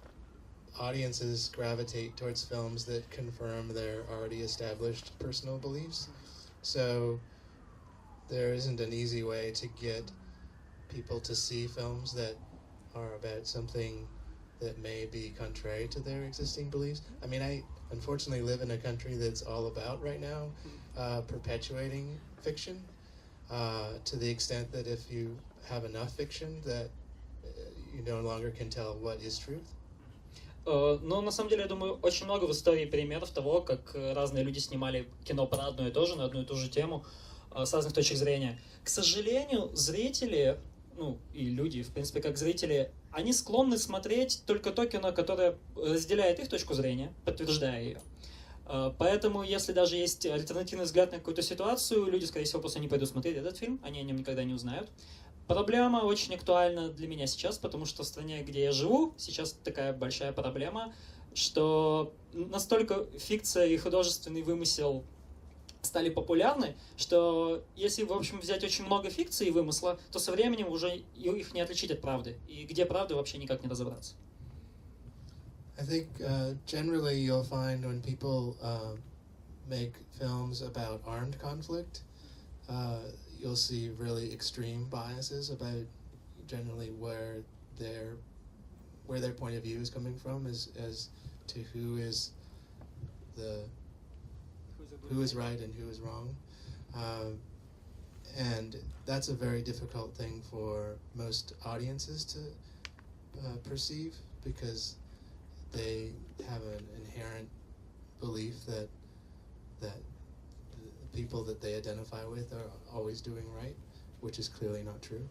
audiences gravitate towards films that confirm their already established personal beliefs. So there isn't an easy way to get people to see films that are about something that may be contrary to their existing beliefs. I mean, I unfortunately live in a country that's all about right now perpetuating fiction to the extent that if you have enough fiction that you no longer can tell what is truth. Ну, на самом деле, я думаю, очень много в истории примеров того, как разные люди снимали кино про одно и то же, на одну и ту же тему, с разных точек зрения. К сожалению, зрители, ну, и люди, в принципе, как зрители, они склонны смотреть только то кино, которое разделяет их точку зрения, подтверждая ее. Поэтому, если даже есть альтернативный взгляд на какую-то ситуацию, люди, скорее всего, просто не пойдут смотреть этот фильм, они о нем никогда не узнают. Проблема очень актуальна для меня сейчас, потому что в стране, где я живу, сейчас такая большая проблема, что настолько фикция и художественный вымысел стали популярны, что если, в общем, взять очень много фикции и вымысла, то со временем уже их не отличить от правды. И где правда, вообще никак не разобраться. I think generally you'll find when people make films about armed conflict, you'll see really extreme biases about generally where their point of view is coming from as to who is right and who is wrong. And that's a very difficult thing for most audiences to perceive, because they have an inherent belief that the people that they identify with are always doing right, which is clearly not true.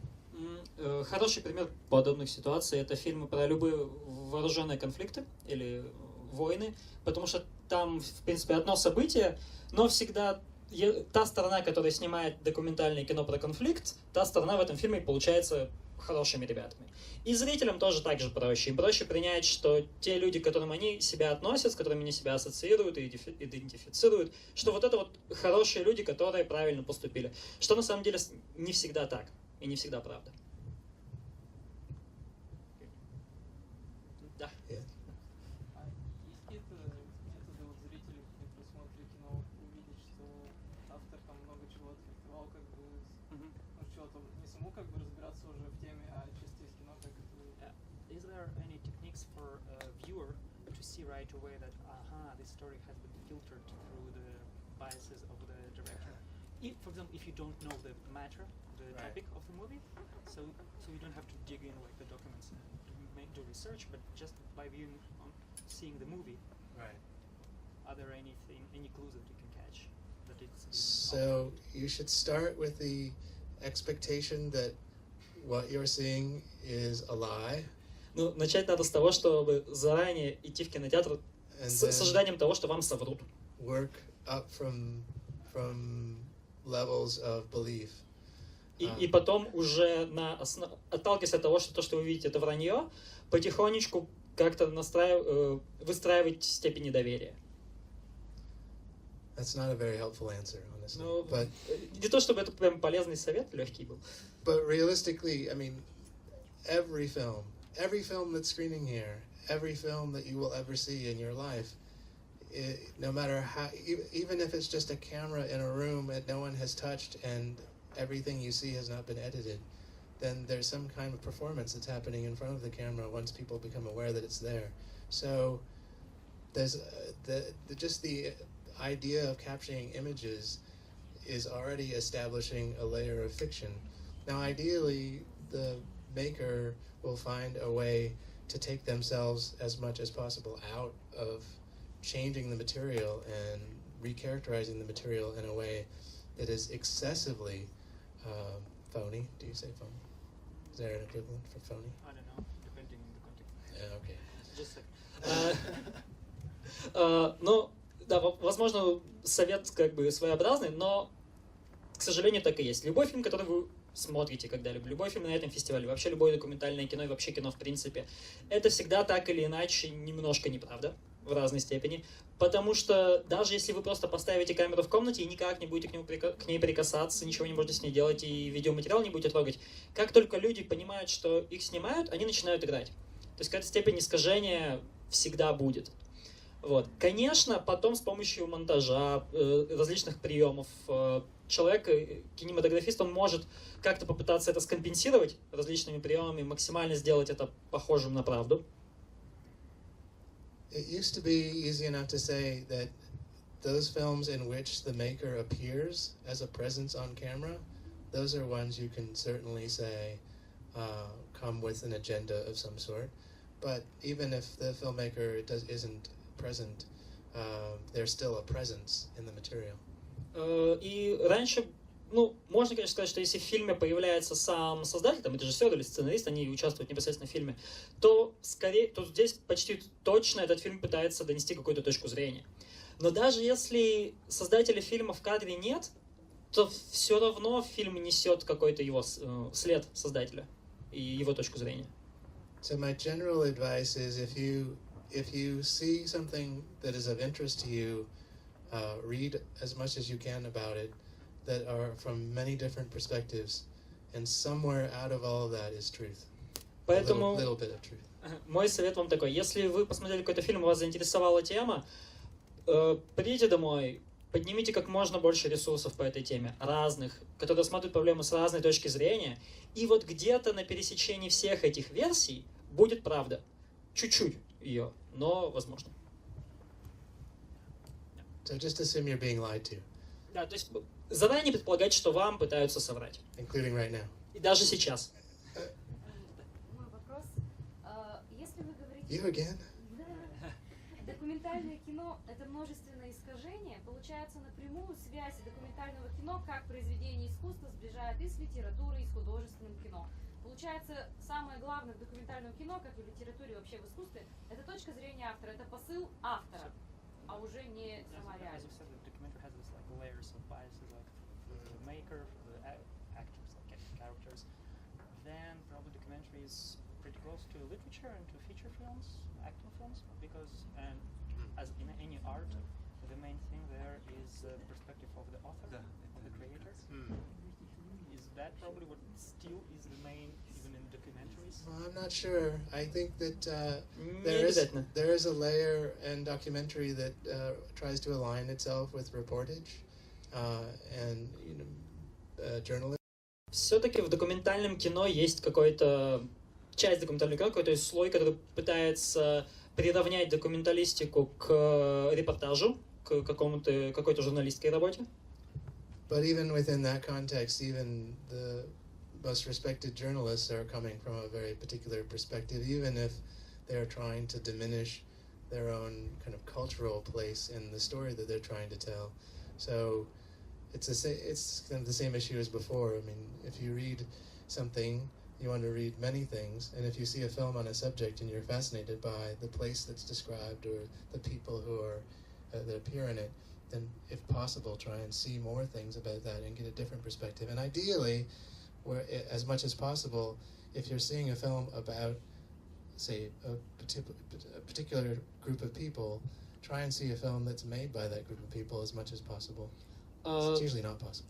Хороший пример подобных ситуаций — это фильмы про любые вооруженные конфликты или войны, потому что там, в принципе, одно событие, но всегда та сторона, которая снимает документальное кино про конфликт, та сторона в этом фильме получается хорошими ребятами. И зрителям тоже так же проще. Им проще принять, что те люди, к которым они себя относят, с которыми они себя ассоциируют и идентифицируют, что вот это вот хорошие люди, которые правильно поступили. Что на самом деле не всегда так и не всегда правда. Да. Yeah. Есть какие-то методы вот зрителей при просмотре кино увидеть, что автор там много чего отрихтовал, как бы, ну, чего-то не саму как бы разбираться уже в теме, а чисто из кино, как это... Is there any techniques for a viewer to see right away that, this story has been filtered through the biases of the director? If, for example, if you don't know the matter, the topic of the movie, so you don't have to dig in like the documents and do research, but just by viewing, seeing the movie, are there any clues that you can catch that it's been So you should start with the expectation that what you're seeing is a lie. Ну, начать надо с того, чтобы заранее идти в кинотеатр с ожиданием того, что вам соврут. Work up from levels of belief. И потом уже отталкиваясь от того, что то, что вы видите, это вранье, потихонечку как-то выстраивать степень недоверия. That's not a very helpful answer, honestly. Ну, but не то чтобы это прям полезный совет, легкий был. But realistically, I mean, every film that's screening here, every film that you will ever see in your life, no matter how, even if it's just a camera in a room that no one has touched and everything you see has not been edited, then there's some kind of performance that's happening in front of the camera once people become aware that it's there. So there's just the idea of capturing images is already establishing a layer of fiction. Now, ideally, the maker will find a way to take themselves as much as possible out of changing the material and recharacterizing the material in a way that is excessively phony. Do you say phony? Is there an equivalent for phony? I don't know, depending on the context. Yeah, okay. Just a second. Ну, да, возможно, совет как бы своеобразный, но, к сожалению, так и есть. Любой фильм, который вы смотрите когда-либо, любой фильм на этом фестивале, вообще любое документальное кино и вообще кино в принципе, это всегда так или иначе немножко неправда, в разной степени, потому что даже если вы просто поставите камеру в комнате и никак не будете к ней прикасаться, ничего не можете с ней делать и видеоматериал не будете трогать, как только люди понимают, что их снимают, они начинают играть. То есть какая-то степень искажения всегда будет. Вот. Конечно, потом с помощью монтажа, различных приемов, человек, кинематографист, он может как-то попытаться это скомпенсировать различными приемами, максимально сделать это похожим на правду. It used to be easy enough to say that those films in which the maker appears as a presence on camera, those are ones you can certainly say come with an agenda of some sort. But even if the filmmaker isn't present, there's still a presence in the material. И раньше, ну, можно, конечно, сказать, что если в фильме появляется сам создатель, там, режиссер или сценарист, они участвуют непосредственно в фильме, то здесь почти точно этот фильм пытается донести какую-то точку зрения. Но даже если создателя фильма в кадре нет, то все равно фильм несет какой-то его след создателя и его точку зрения. So my general advice is if you see something that is of interest to you, read as much as you can about it that are from many different perspectives, and somewhere out of all of that is truth. Поэтому a little bit of truth. Мой совет вам такой: если вы посмотрели какой-то фильм, вас заинтересовала тема, придите домой, поднимите как можно больше ресурсов по этой теме, разных, которые рассматривают проблему с разной точки зрения, и вот где-то на пересечении всех этих версий будет правда. Чуть-чуть ее, но возможно. So just assume you're being lied to. Да, то есть заранее предполагать, что вам пытаются соврать. Including right now. И даже сейчас. Мой вопрос. Если вы говорите... You again? Да. Документальное кино — это множественное искажение. Получается, напрямую связь документального кино как произведение искусства сближает и с литературой, и с художественным кино. Получается, самое главное в документальном кино, как и в литературе, вообще в искусстве, это точка зрения автора, это посыл автора, а уже не сама реальность. Layers of biases, like for the maker, for the actors, like characters. Then probably documentary is pretty close to literature and to feature films, acting films, because as in any art, the main thing there is the perspective of the author, of the creator. is that probably what still is the main, even in documentaries? Well, I'm not sure. I think that there is a layer in documentary that tries to align itself with reportage and journalism. Все-таки в документальном кино есть какой-то часть документального кино, какой-то слой, который пытается приравнять документалистику к репортажу, к какой-то журналистской работе. But even within that context, even the most respected journalists are coming from a very particular perspective, even if they're trying to diminish their own kind of cultural place in the story that they're trying to tell. So it's kind of the same issue as before. I mean, if you read something, you want to read many things, and if you see a film on a subject and you're fascinated by the place that's described or the people who are that appear in it, then if possible try and see more things about that and get a different perspective. And ideally, as much as possible, if you're seeing a film about, say, a particular group of people, try and see a film that's made by that group of people as much as possible. It's usually not possible.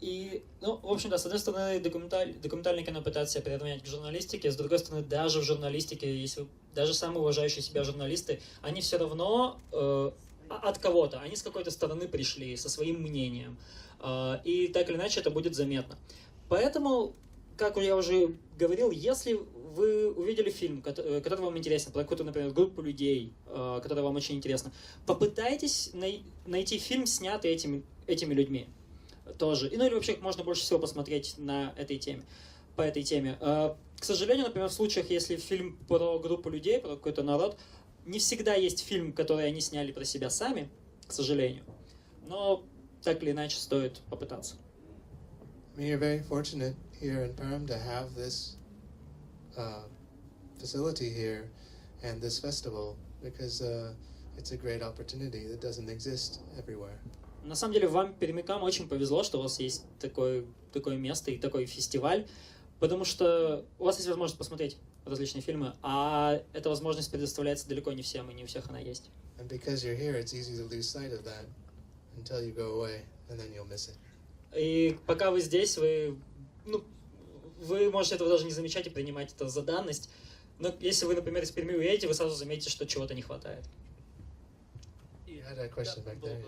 И, в общем-то, с одной стороны, документальное кино пытается себя приравнять к журналистике, с другой стороны, даже в журналистике, если даже самые уважающие себя журналисты, они все равно от кого-то, они с какой-то стороны пришли, со своим мнением, и так или иначе это будет заметно. Поэтому, как я уже говорил, если вы увидели фильм, который вам интересен, про какую-то, например, группу людей, которая вам очень интересна, попытайтесь найти фильм, снятый этими людьми тоже. Или вообще можно больше всего посмотреть по этой теме. К сожалению, например, в случаях, если фильм про группу людей, про какой-то народ, не всегда есть фильм, который они сняли про себя сами, к сожалению. Но так или иначе стоит попытаться. I mean, you're very fortunate here in Perm to have this facility here and this festival because it's a great opportunity that doesn't exist everywhere. На самом деле, вам, пермякам, очень повезло, что у вас есть такое место и такой фестиваль, потому что у вас есть возможность посмотреть различные фильмы, а эта возможность предоставляется далеко не всем, и не у всех она есть. And because you're here, it's easy to lose sight of that until you go away, and then you'll miss it. И пока вы здесь, вы можете этого даже не замечать и принимать это за данность, но если вы, например, из Перми уедете, вы сразу заметите, что чего-то не хватает. You had a question back there.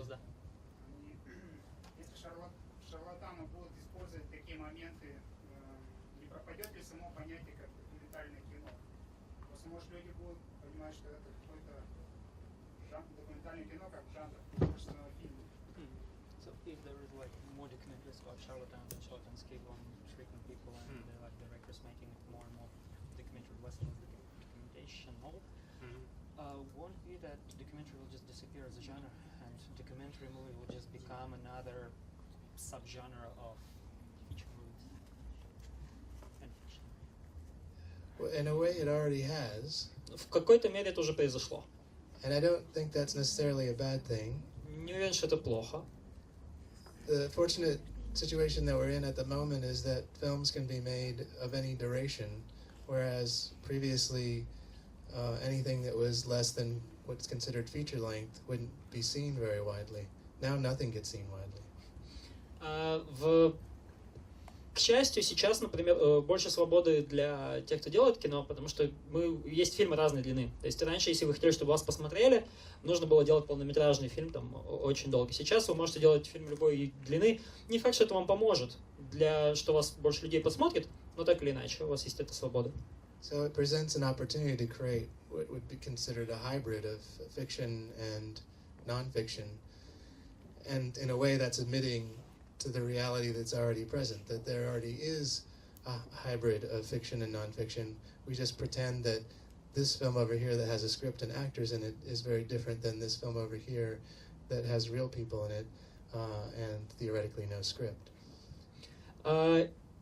Шарлатаны будут использовать такие моменты, не пропадет ли само понятие как документальное кино? Просто, может, люди будут понимать, что это какой-то документальное кино, как жанр художественного фильма. So if there is like more documentaries about charlatans and charlatans keep on tricking people and like directors making it more and more documentary, less and less documentational, won't it be that documentary will just disappear as a genre and documentary movie will just become another subgenre of feature movies and fiction? Well, in a way, it already has. В какой-то мере это уже произошло. And I don't think that's necessarily a bad thing. Не уверен, что это плохо. The fortunate situation that we're in at the moment is that films can be made of any duration, whereas previously anything that was less than what's considered feature length wouldn't be seen very widely. Now nothing gets seen widely. К счастью, сейчас, например, больше свободы для тех, кто делает кино, потому что есть фильмы разной длины. То есть раньше, если вы хотели, чтобы вас посмотрели, нужно было делать полнометражный фильм, там, очень долго. Сейчас вы можете делать фильм любой длины. Не факт, что это вам поможет, что вас больше людей посмотрит, но так или иначе, у вас есть эта свобода. So it presents an opportunity to create what would be considered a hybrid of fiction and non-fiction, and in a way that's admitting to the reality that's already present, that there already is a hybrid of fiction and non-fiction. We just pretend that this film over here that has a script and actors in it is very different than this film over here that has real people in it and theoretically no script.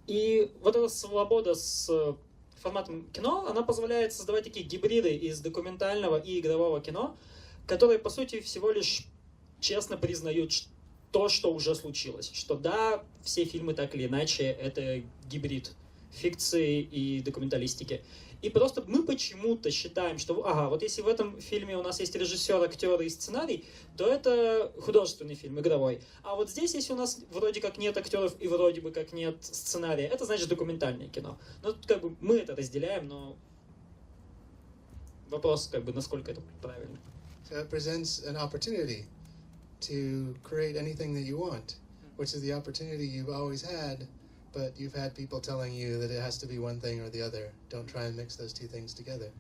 И вот эта свобода с форматом кино, она позволяет создавать такие гибриды из документального и игрового кино, которые, по сути, всего лишь честно признают то, что уже случилось. Что да, все фильмы так или иначе это гибрид фикции и документалистики. И просто мы почему-то считаем, что, ага, вот если в этом фильме у нас есть режиссер, актер и сценарий, то это художественный фильм, игровой. А вот здесь, если у нас вроде как нет актеров и вроде бы как нет сценария, это значит документальное кино. Ну, как бы мы это разделяем, но вопрос, как бы, насколько это правильно. So it presents an opportunity to create anything that you want, which is the opportunity you've always had, but you've had people telling you that it has to be one thing or the other. Don't try and mix those two things together.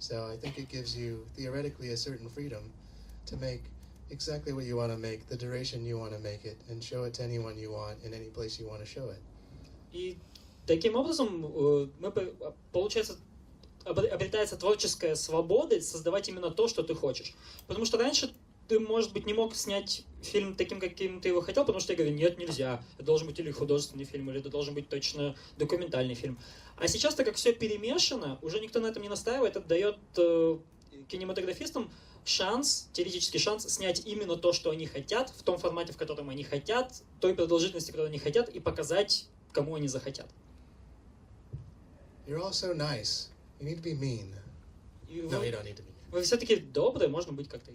So I think it gives you, theoretically, a certain freedom to make exactly what you want to make, the duration you want to make it, and show it to anyone you want in any place you want to show it. И таким образом мы, получается, обретается творческая свобода создавать именно то, что ты хочешь. Потому что раньше ты, может быть, не мог снять фильм таким, каким ты его хотел, потому что я говорю, нет, нельзя. Это должен быть или художественный фильм, или это должен быть точно документальный фильм. А сейчас, так как все перемешано, уже никто на этом не настаивает, это дает кинематографистам шанс, теоретический шанс снять именно то, что они хотят, в том формате, в котором они хотят, той продолжительности, которую они хотят, и показать, кому они захотят. You're all so nice. You need to be mean. No, you don't need to be. Вы все-таки добрые, можно быть как-то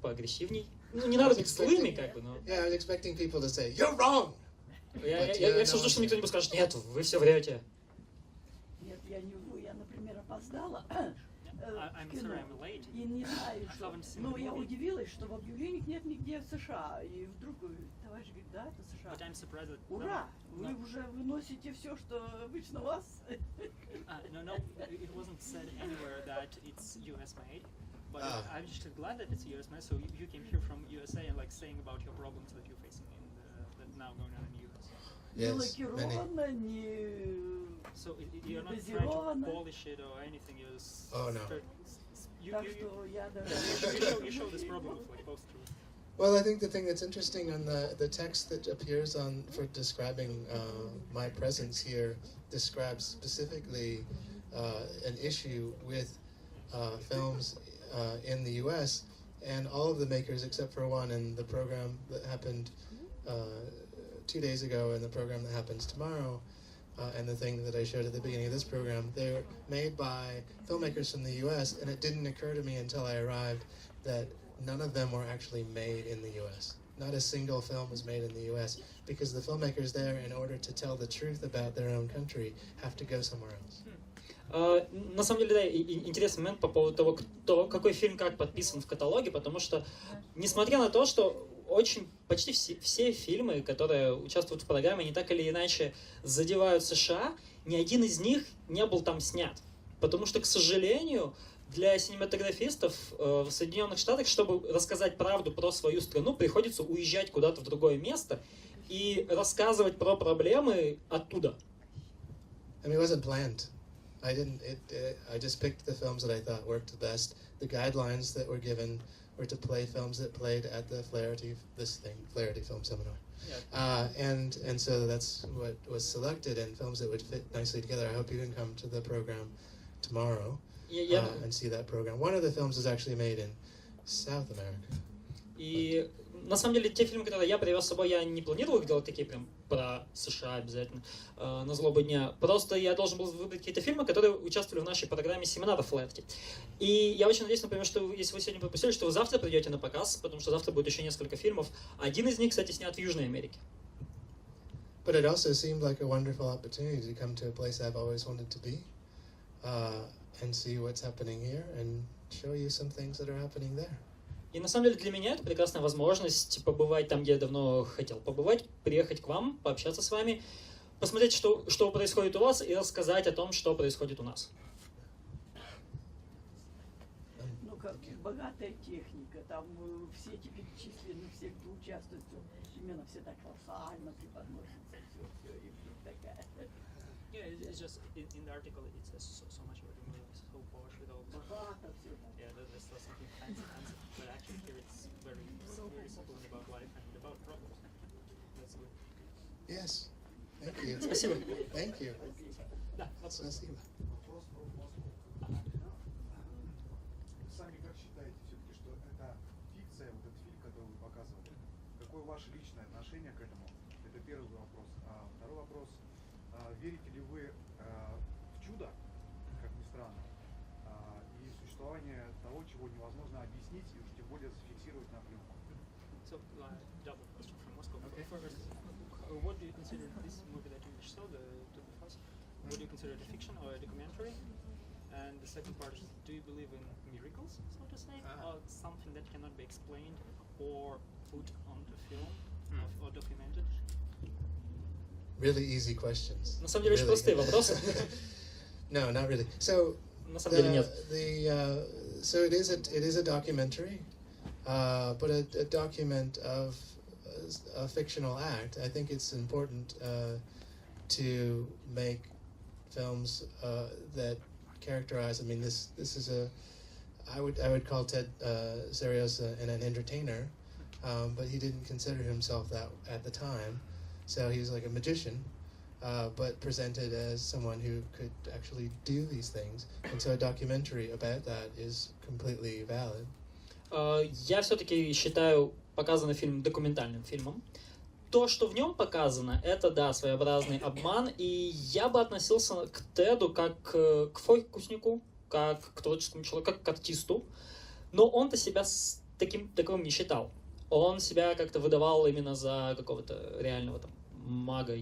поагрессивней. Ну, не надо быть злыми, как бы, но... Yeah, I was expecting people to say, you're wrong! Я все жду, что никто не скажет, нет, вы все врете. Нет, я не вру, я, например, опоздала в кино. И не знаю, что... Ну, я удивилась, что в объявлениях нет нигде США. И вдруг товарищ говорит, да, это США. Ура! Вы уже выносите все, что обычно у вас. No, it wasn't said anywhere that it's US made, but I'm just glad that it's US made. So you came here from USA and like saying about your problems that you're facing in that now going on in the US. Не лакировано, не So you're not trying to polish it or anything. You're just Так что я даже... You show this problem with like post-truth. Well, I think the thing that's interesting on the text that appears on for describing my presence here describes specifically an issue with films in the U.S. and all of the makers except for one in the program that happened 2 days ago and the program that happens tomorrow and the thing that I showed at the beginning of this program. They're made by filmmakers from the U.S. and it didn't occur to me until I arrived that none of them were actually made in the U.S. Not a single film was made in the U.S. because the filmmakers there, in order to tell the truth about their own country, have to go somewhere else. На самом деле, да, интересный момент по поводу того, какой фильм как подписан в каталоге, потому что, несмотря на то, что почти все фильмы, которые участвуют в программе, они так или иначе задевают США, ни один из них не был там снят. Потому что, к сожалению, для синематографистов в Соединенных Штатах, чтобы рассказать правду про свою страну, приходится уезжать куда-то в другое место и рассказывать про проблемы оттуда. I mean, it wasn't planned. I just picked the films that I thought worked the best. The guidelines that were given were to play films that played at the Flaherty Film Seminar. Yeah. And so that's what was selected, and films that would fit nicely together. I hope you can come to the program tomorrow. And see that program. One of the films is actually made in South America. И на самом деле те фильмы, которые я привез с собой, я не планировал их делать такие прям про США обязательно на злобу дня. Просто я должен был выбрать какие-то фильмы, которые участвовали в нашей программе «Семинара Флаэрти». И я очень надеюсь, например, что если вы сегодня пропустили, что вы завтра придете на показ, потому что завтра будет еще несколько фильмов. Один из них, кстати, снят в Южной Америке. But it also seemed like a wonderful opportunity to come to a place I've always wanted to be. And see what's happening here and show you some things that are happening there. И на самом деле для меня это прекрасная возможность побывать там, где я давно хотел побывать, приехать к вам, пообщаться с вами, посмотреть, что происходит у вас, и рассказать о том, что происходит у нас. Ну, как богатая техника, там все эти перечислены, все, кто участвует, именно все так колоссально преподносятся, все, и такая. Yeah, it's just in the article it says so much about the movie, so polished with all the yeah, there's something fancy, but actually here it's very simple and about life and about problems. That's good. Yes, thank you. Спасибо. Thank you. Да, спасибо. Сами как считаете все-таки, что это фикция, вот этот фильм, который вы показывали? Какое ваше личное отношение к этому? Это первый вопрос. А второй вопрос. Верите ли вы его невозможно объяснить и уж тем более зафиксировать на пленку. So, double question from Moscow. Okay. First, what do you consider this movie that you just saw, the two before? Would you consider it a fiction or a documentary? And the second part is, do you believe in miracles, so to say, or something that cannot be explained or put onto film or documented? Really easy questions. На самом деле очень простые вопросы. No, not really. So, На самом деле нет. So it is a documentary, but a document of a fictional act. I think it's important to make films that characterize. I mean, this is I would call Ted Sarandos an entertainer, but he didn't consider himself that at the time. So he was like a magician, but presented as someone who could actually do these things. And so a documentary about that is completely valid. Я все-таки считаю показанный фильм документальным фильмом. То, что в нем показано, это, да, своеобразный обман, и я бы относился к Теду как к фокуснику, как к творческому человеку, как к артисту, но он-то себя таковым не считал. Он себя как-то выдавал именно за какого-то реального там мага,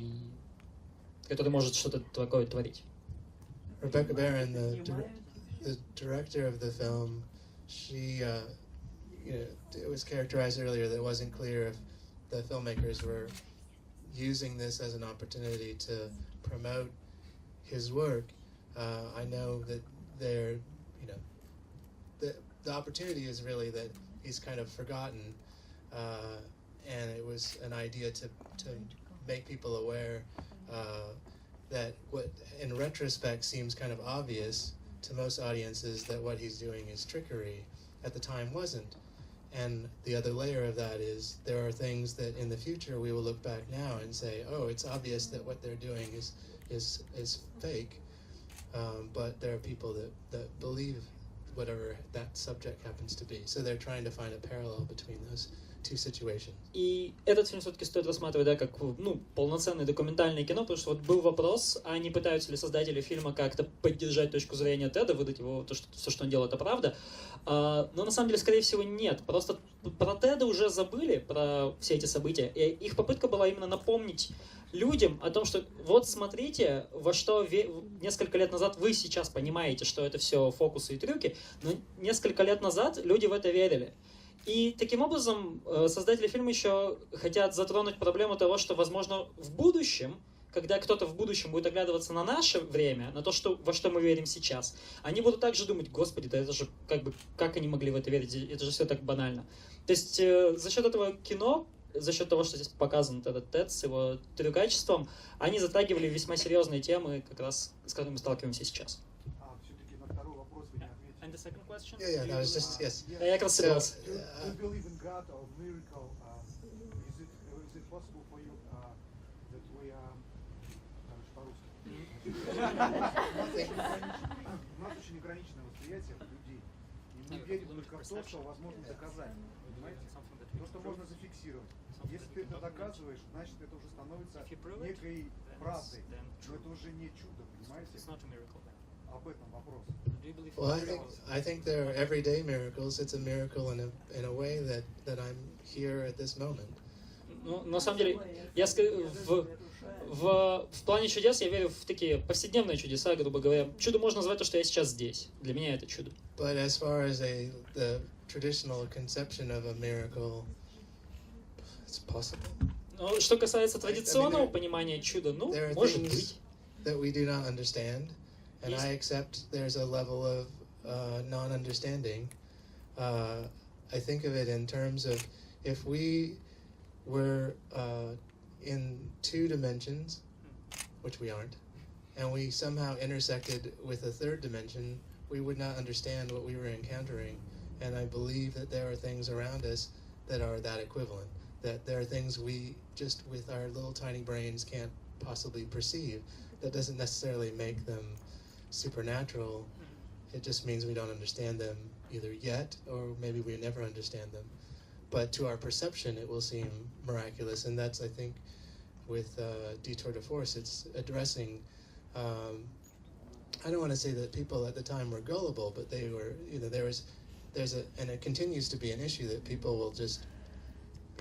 который может что-то такое творить. Rebecca Barron, the director of the film, she, it was characterized earlier that it wasn't clear if the filmmakers were using this as an opportunity to promote his work. I know that the opportunity is really that he's kind of forgotten, and it was an idea to make people aware that what in retrospect seems kind of obvious to most audiences, that what he's doing is trickery, at the time wasn't. And the other layer of that is there are things that in the future we will look back now and say, oh, it's obvious that what they're doing is fake, but there are people that believe whatever that subject happens to be. So they're trying to find a parallel between those two situations. И этот фильм все-таки стоит рассматривать, да, как полноценное документальное кино, потому что вот был вопрос, а не пытаются ли создатели фильма как-то поддержать точку зрения Теда, выдать его, все, что он делал, это правда. Но на самом деле, скорее всего, нет. Просто про Теда уже забыли, про все эти события. И их попытка была именно напомнить людям о том, что вот смотрите, во что несколько лет назад вы сейчас понимаете, что это все фокусы и трюки, но несколько лет назад люди в это верили. И таким образом создатели фильма еще хотят затронуть проблему того, что, возможно, в будущем, когда кто-то в будущем будет оглядываться на наше время, на то, во что мы верим сейчас, они будут также думать, господи, да это же как они могли в это верить, это же все так банально. То есть за счет этого кино, за счет того, что здесь показан этот Тед с его трюкачеством, они затрагивали весьма серьезные темы, как раз с которыми мы сталкиваемся сейчас. Все-таки на второй вопрос вы не ответили. And the second question? Yeah, that was just, yes. Я как раз собирался. Do you believe in God or miracle? Is it possible for you that we are... по-русски. У нас очень ограниченное восприятие людей. И мы верим только в то, что возможно доказать. Понимаете? То, что можно зафиксировать. Если ты это доказываешь, значит это уже становится некой правдой. Но это уже не чудо, понимаете? Об этом вопрос. Well, I think there are everyday miracles. It's a miracle in a way that I'm here at this moment. Ну, на самом деле, я скажу, в плане чудес я верю в такие повседневные чудеса, грубо говоря. Чудо можно назвать то, что я сейчас здесь. Для меня это чудо. But as far as the traditional conception of a miracle, it's possible. Но что касается традиционного понимания чуда, ну, может быть. That we do not understand, and I accept there's a level of non-understanding. I think of it in terms of if we were in two dimensions, which we aren't, and we somehow intersected with a third dimension, we would not understand what we were encountering. And I believe that there are things around us that are that equivalent, that there are things we just with our little tiny brains can't possibly perceive. That doesn't necessarily make them supernatural. It just means we don't understand them either yet, or maybe we never understand them. But to our perception, it will seem miraculous, and that's, I think, with Detour de Force, it's addressing, I don't want to say that people at the time were gullible, but they were, there was and it continues to be an issue that people will just,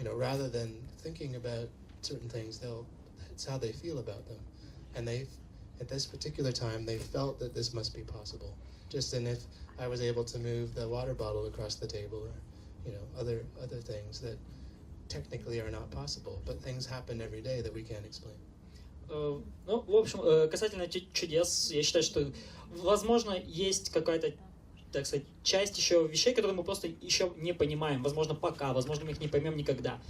rather than thinking about certain things, it's how they feel about them. And at this particular time, they felt that this must be possible. Just as if I was able to move the water bottle across the table, or, other things that technically are not possible, but things happen every day that we can't explain. Ну, в общем, касательно чудес, я считаю, что, возможно, есть какая-то, так сказать, часть еще вещей, которые мы просто еще не понимаем, возможно, пока, возможно, мы их не поймем никогда.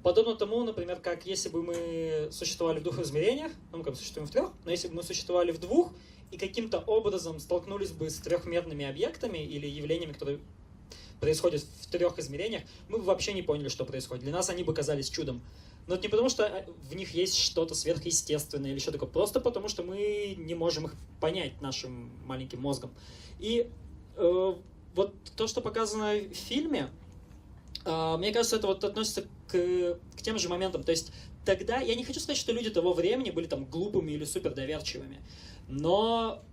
Подобно тому, например, как если бы мы существовали в двух измерениях, ну, мы как бы существуем в трех, но если бы мы существовали в двух и каким-то образом столкнулись бы с трехмерными объектами или явлениями, которые происходят в трех измерениях, мы бы вообще не поняли, что происходит. Для нас они бы казались чудом. Но это не потому, что в них есть что-то сверхъестественное или что такое, просто потому, что мы не можем их понять нашим маленьким мозгом. И вот то, что показано в фильме, мне кажется, это вот относится к тем же моментам. То есть тогда, я не хочу сказать, что люди того времени были там глупыми или супердоверчивыми, но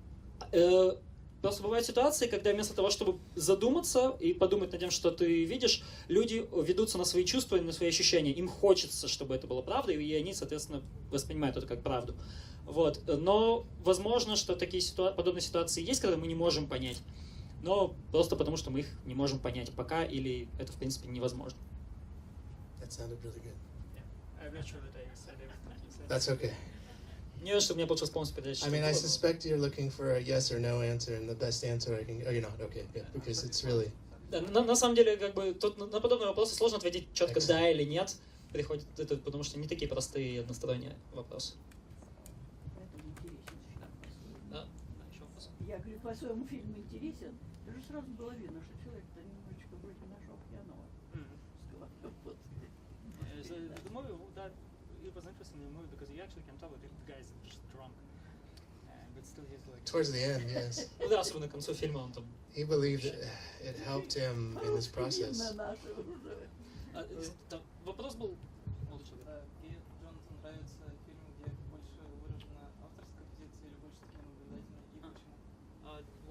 просто бывают ситуации, когда вместо того, чтобы задуматься и подумать над тем, что ты видишь, люди ведутся на свои чувства и на свои ощущения. Им хочется, чтобы это было правдой, и они, соответственно, воспринимают это как правду. Вот. Но возможно, что подобные ситуации есть, которые мы не можем понять. Но просто потому, что мы их не можем понять пока, или это, в принципе, невозможно. That sounded really good. Yeah. I'm not sure that I said everything. That's okay. Не знаю, что у меня получилось полностью передать. I mean, I suspect you're looking for a yes or no answer, and the best answer I can... Oh, you're not? Okay, yeah, because it's really... Да, на самом деле, как бы, тут на подобные вопросы сложно ответить четко да или нет, приходит это, потому что не такие простые односторонние вопросы. Да, еще вопрос. Я говорю, по своему фильму интересен. Даже сразу было видно, что человек-то немножечко вроде нашел пьяного. The movie, that it was interesting in the movie because you actually can tell that the guy is just drunk, but still he's like. Towards the end, yes. Ну да, особенно к концу фильма он там. He believed it helped him in this process. Вопрос был. Мне, Джонатан, нравится фильм, где больше выражена авторская позиция или больше такие наблюдательные, и почему?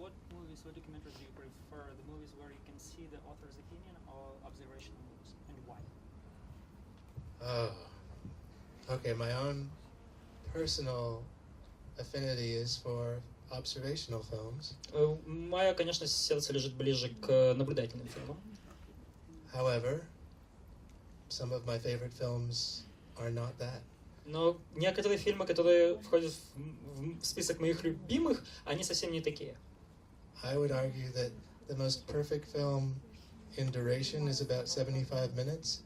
What movies, what documentaries do you prefer? The movies where you can see the author's opinion or observational movies, and why? Okay, my own personal affinity is for observational films. Мое, конечно, сердце лежит ближе к наблюдательным фильмам. However, some of my favorite films are not that. Но некоторые фильмы, которые входят в список моих любимых, они совсем не такие. I would argue that the most perfect film in duration is about 75 minutes.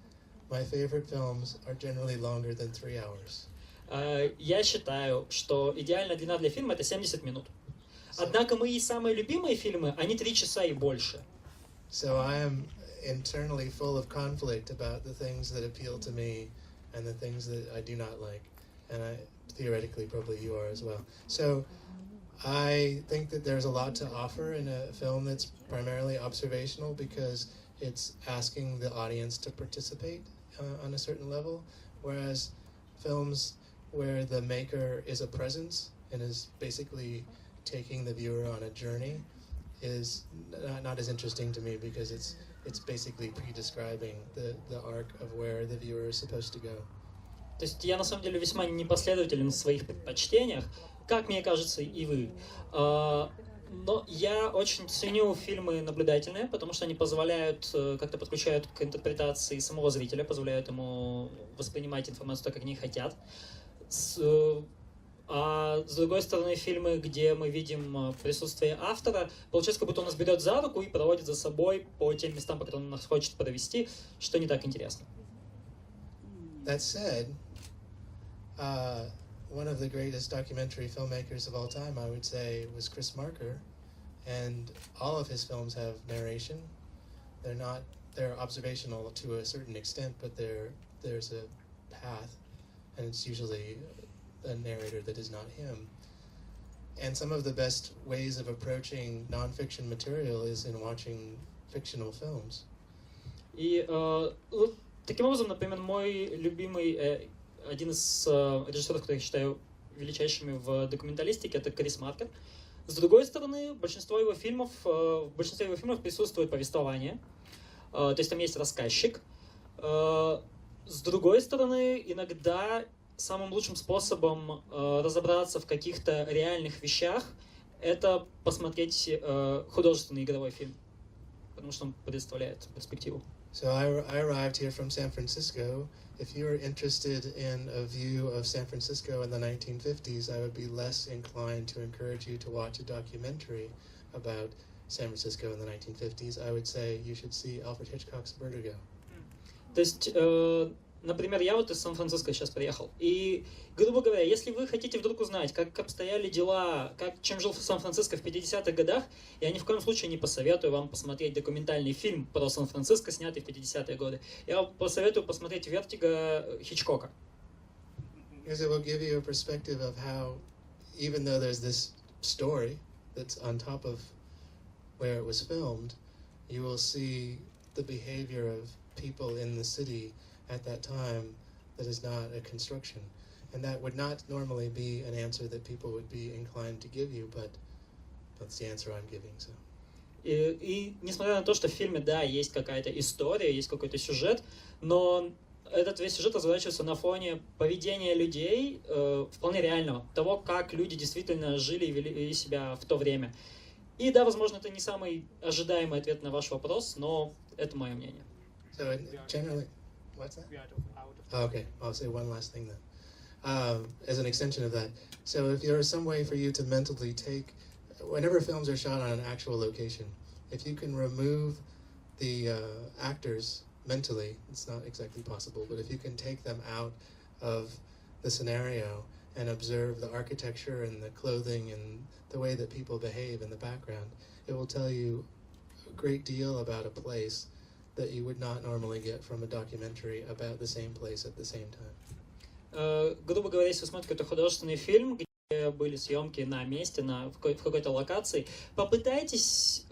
My favorite films are generally longer than 3 hours. Я считаю, что идеальная длина для фильма — это 70 минут. Однако мои самые любимые фильмы, они 3 часа и больше. So I am internally full of conflict about the things that appeal to me and the things that I do not like. And theoretically, probably you are as well. So I think that there's a lot to offer in a film that's primarily observational because it's asking the audience to participate on a certain level, whereas films where the maker is a presence and is basically taking the viewer on a journey is not as interesting to me because it's basically pre-describing the arc of where the viewer is supposed to go. То есть я на самом деле весьма непоследователен в своих предпочтениях, как мне кажется, и вы. Но я очень ценю фильмы наблюдательные, потому что они позволяют, как-то подключают к интерпретации самого зрителя, позволяют ему воспринимать информацию так, как они хотят. А с другой стороны, фильмы, где мы видим присутствие автора, получается, как будто он нас берет за руку и проводит за собой по тем местам, по которым он нас хочет провести, что не так интересно. That said, one of the greatest documentary filmmakers of all time, I would say, was Chris Marker, and all of his films have narration. They're observational to a certain extent, but there's a path, and it's usually a narrator that is not him. And some of the best ways of approaching non-fiction material is in watching fictional films. И таким образом, например, мой любимый, один из режиссеров, которых я считаю величайшими в документалистике, это Крис Маркер. С другой стороны, в большинстве его фильмов присутствует повествование, то есть там есть рассказчик. С другой стороны, иногда самым лучшим способом разобраться в каких-то реальных вещах — это посмотреть художественный игровой фильм, потому что он представляет перспективу. So I arrived here from San Francisco. If you're interested in a view of San Francisco in the 1950s, I would be less inclined to encourage you to watch a documentary about San Francisco in the 1950s. I would say you should see Alfred Hitchcock's Vertigo. То есть, например, я вот из Сан-Франциско сейчас приехал, и, грубо говоря, если вы хотите вдруг узнать, как обстояли дела, чем жил Сан-Франциско в 50-х годах, я ни в коем случае не посоветую вам посмотреть документальный фильм про Сан-Франциско, снятый в 50-е годы. Я вам посоветую посмотреть «Вертиго» Хичкока. Because it will give you a perspective of how, even though there's this story that's on top of where it was filmed, you will see the behavior of people in the city at that time that is not a construction. And that would not normally be an answer that people would be inclined to give you, but that's the answer I'm giving. So. И несмотря на то, что в фильме, да, есть какая-то история, есть какой-то сюжет, но этот весь сюжет разворачивается на фоне поведения людей, вполне реального, того, как люди действительно жили и вели себя в то время. И да, возможно, это не самый ожидаемый ответ на ваш вопрос, но это мое мнение. So generally, what's that? Oh, okay, I'll say one last thing then. As an extension of that. So if there is some way for you to mentally take, whenever films are shot on an actual location, if you can remove the actors mentally, it's not exactly possible, but if you can take them out of the scenario and observe the architecture and the clothing and the way that people behave in the background, it will tell you a great deal about a place that you would not normally get from a documentary about the same place at the same time. Грубо говоря, если вы смотрите какой-то художественный фильм, где были съемки на месте, в какой-то локации, попытайтесь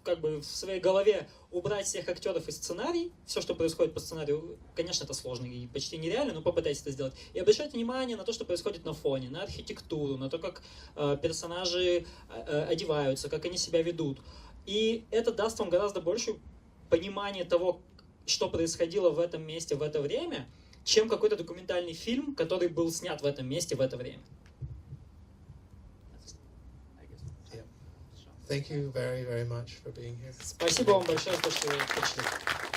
как бы в своей голове убрать всех актеров из сценария, все, что происходит по сценарию, конечно, это сложно и почти нереально, но попытайтесь это сделать. И обращайте внимание на то, что происходит на фоне, на архитектуру, на то, как персонажи одеваются, как они себя ведут. И это даст вам гораздо большее понимание того, что происходило в этом месте в это время, чем какой-то документальный фильм, который был снят в этом месте в это время. Thank you very, very much for being here. Спасибо вам большое, что пришли.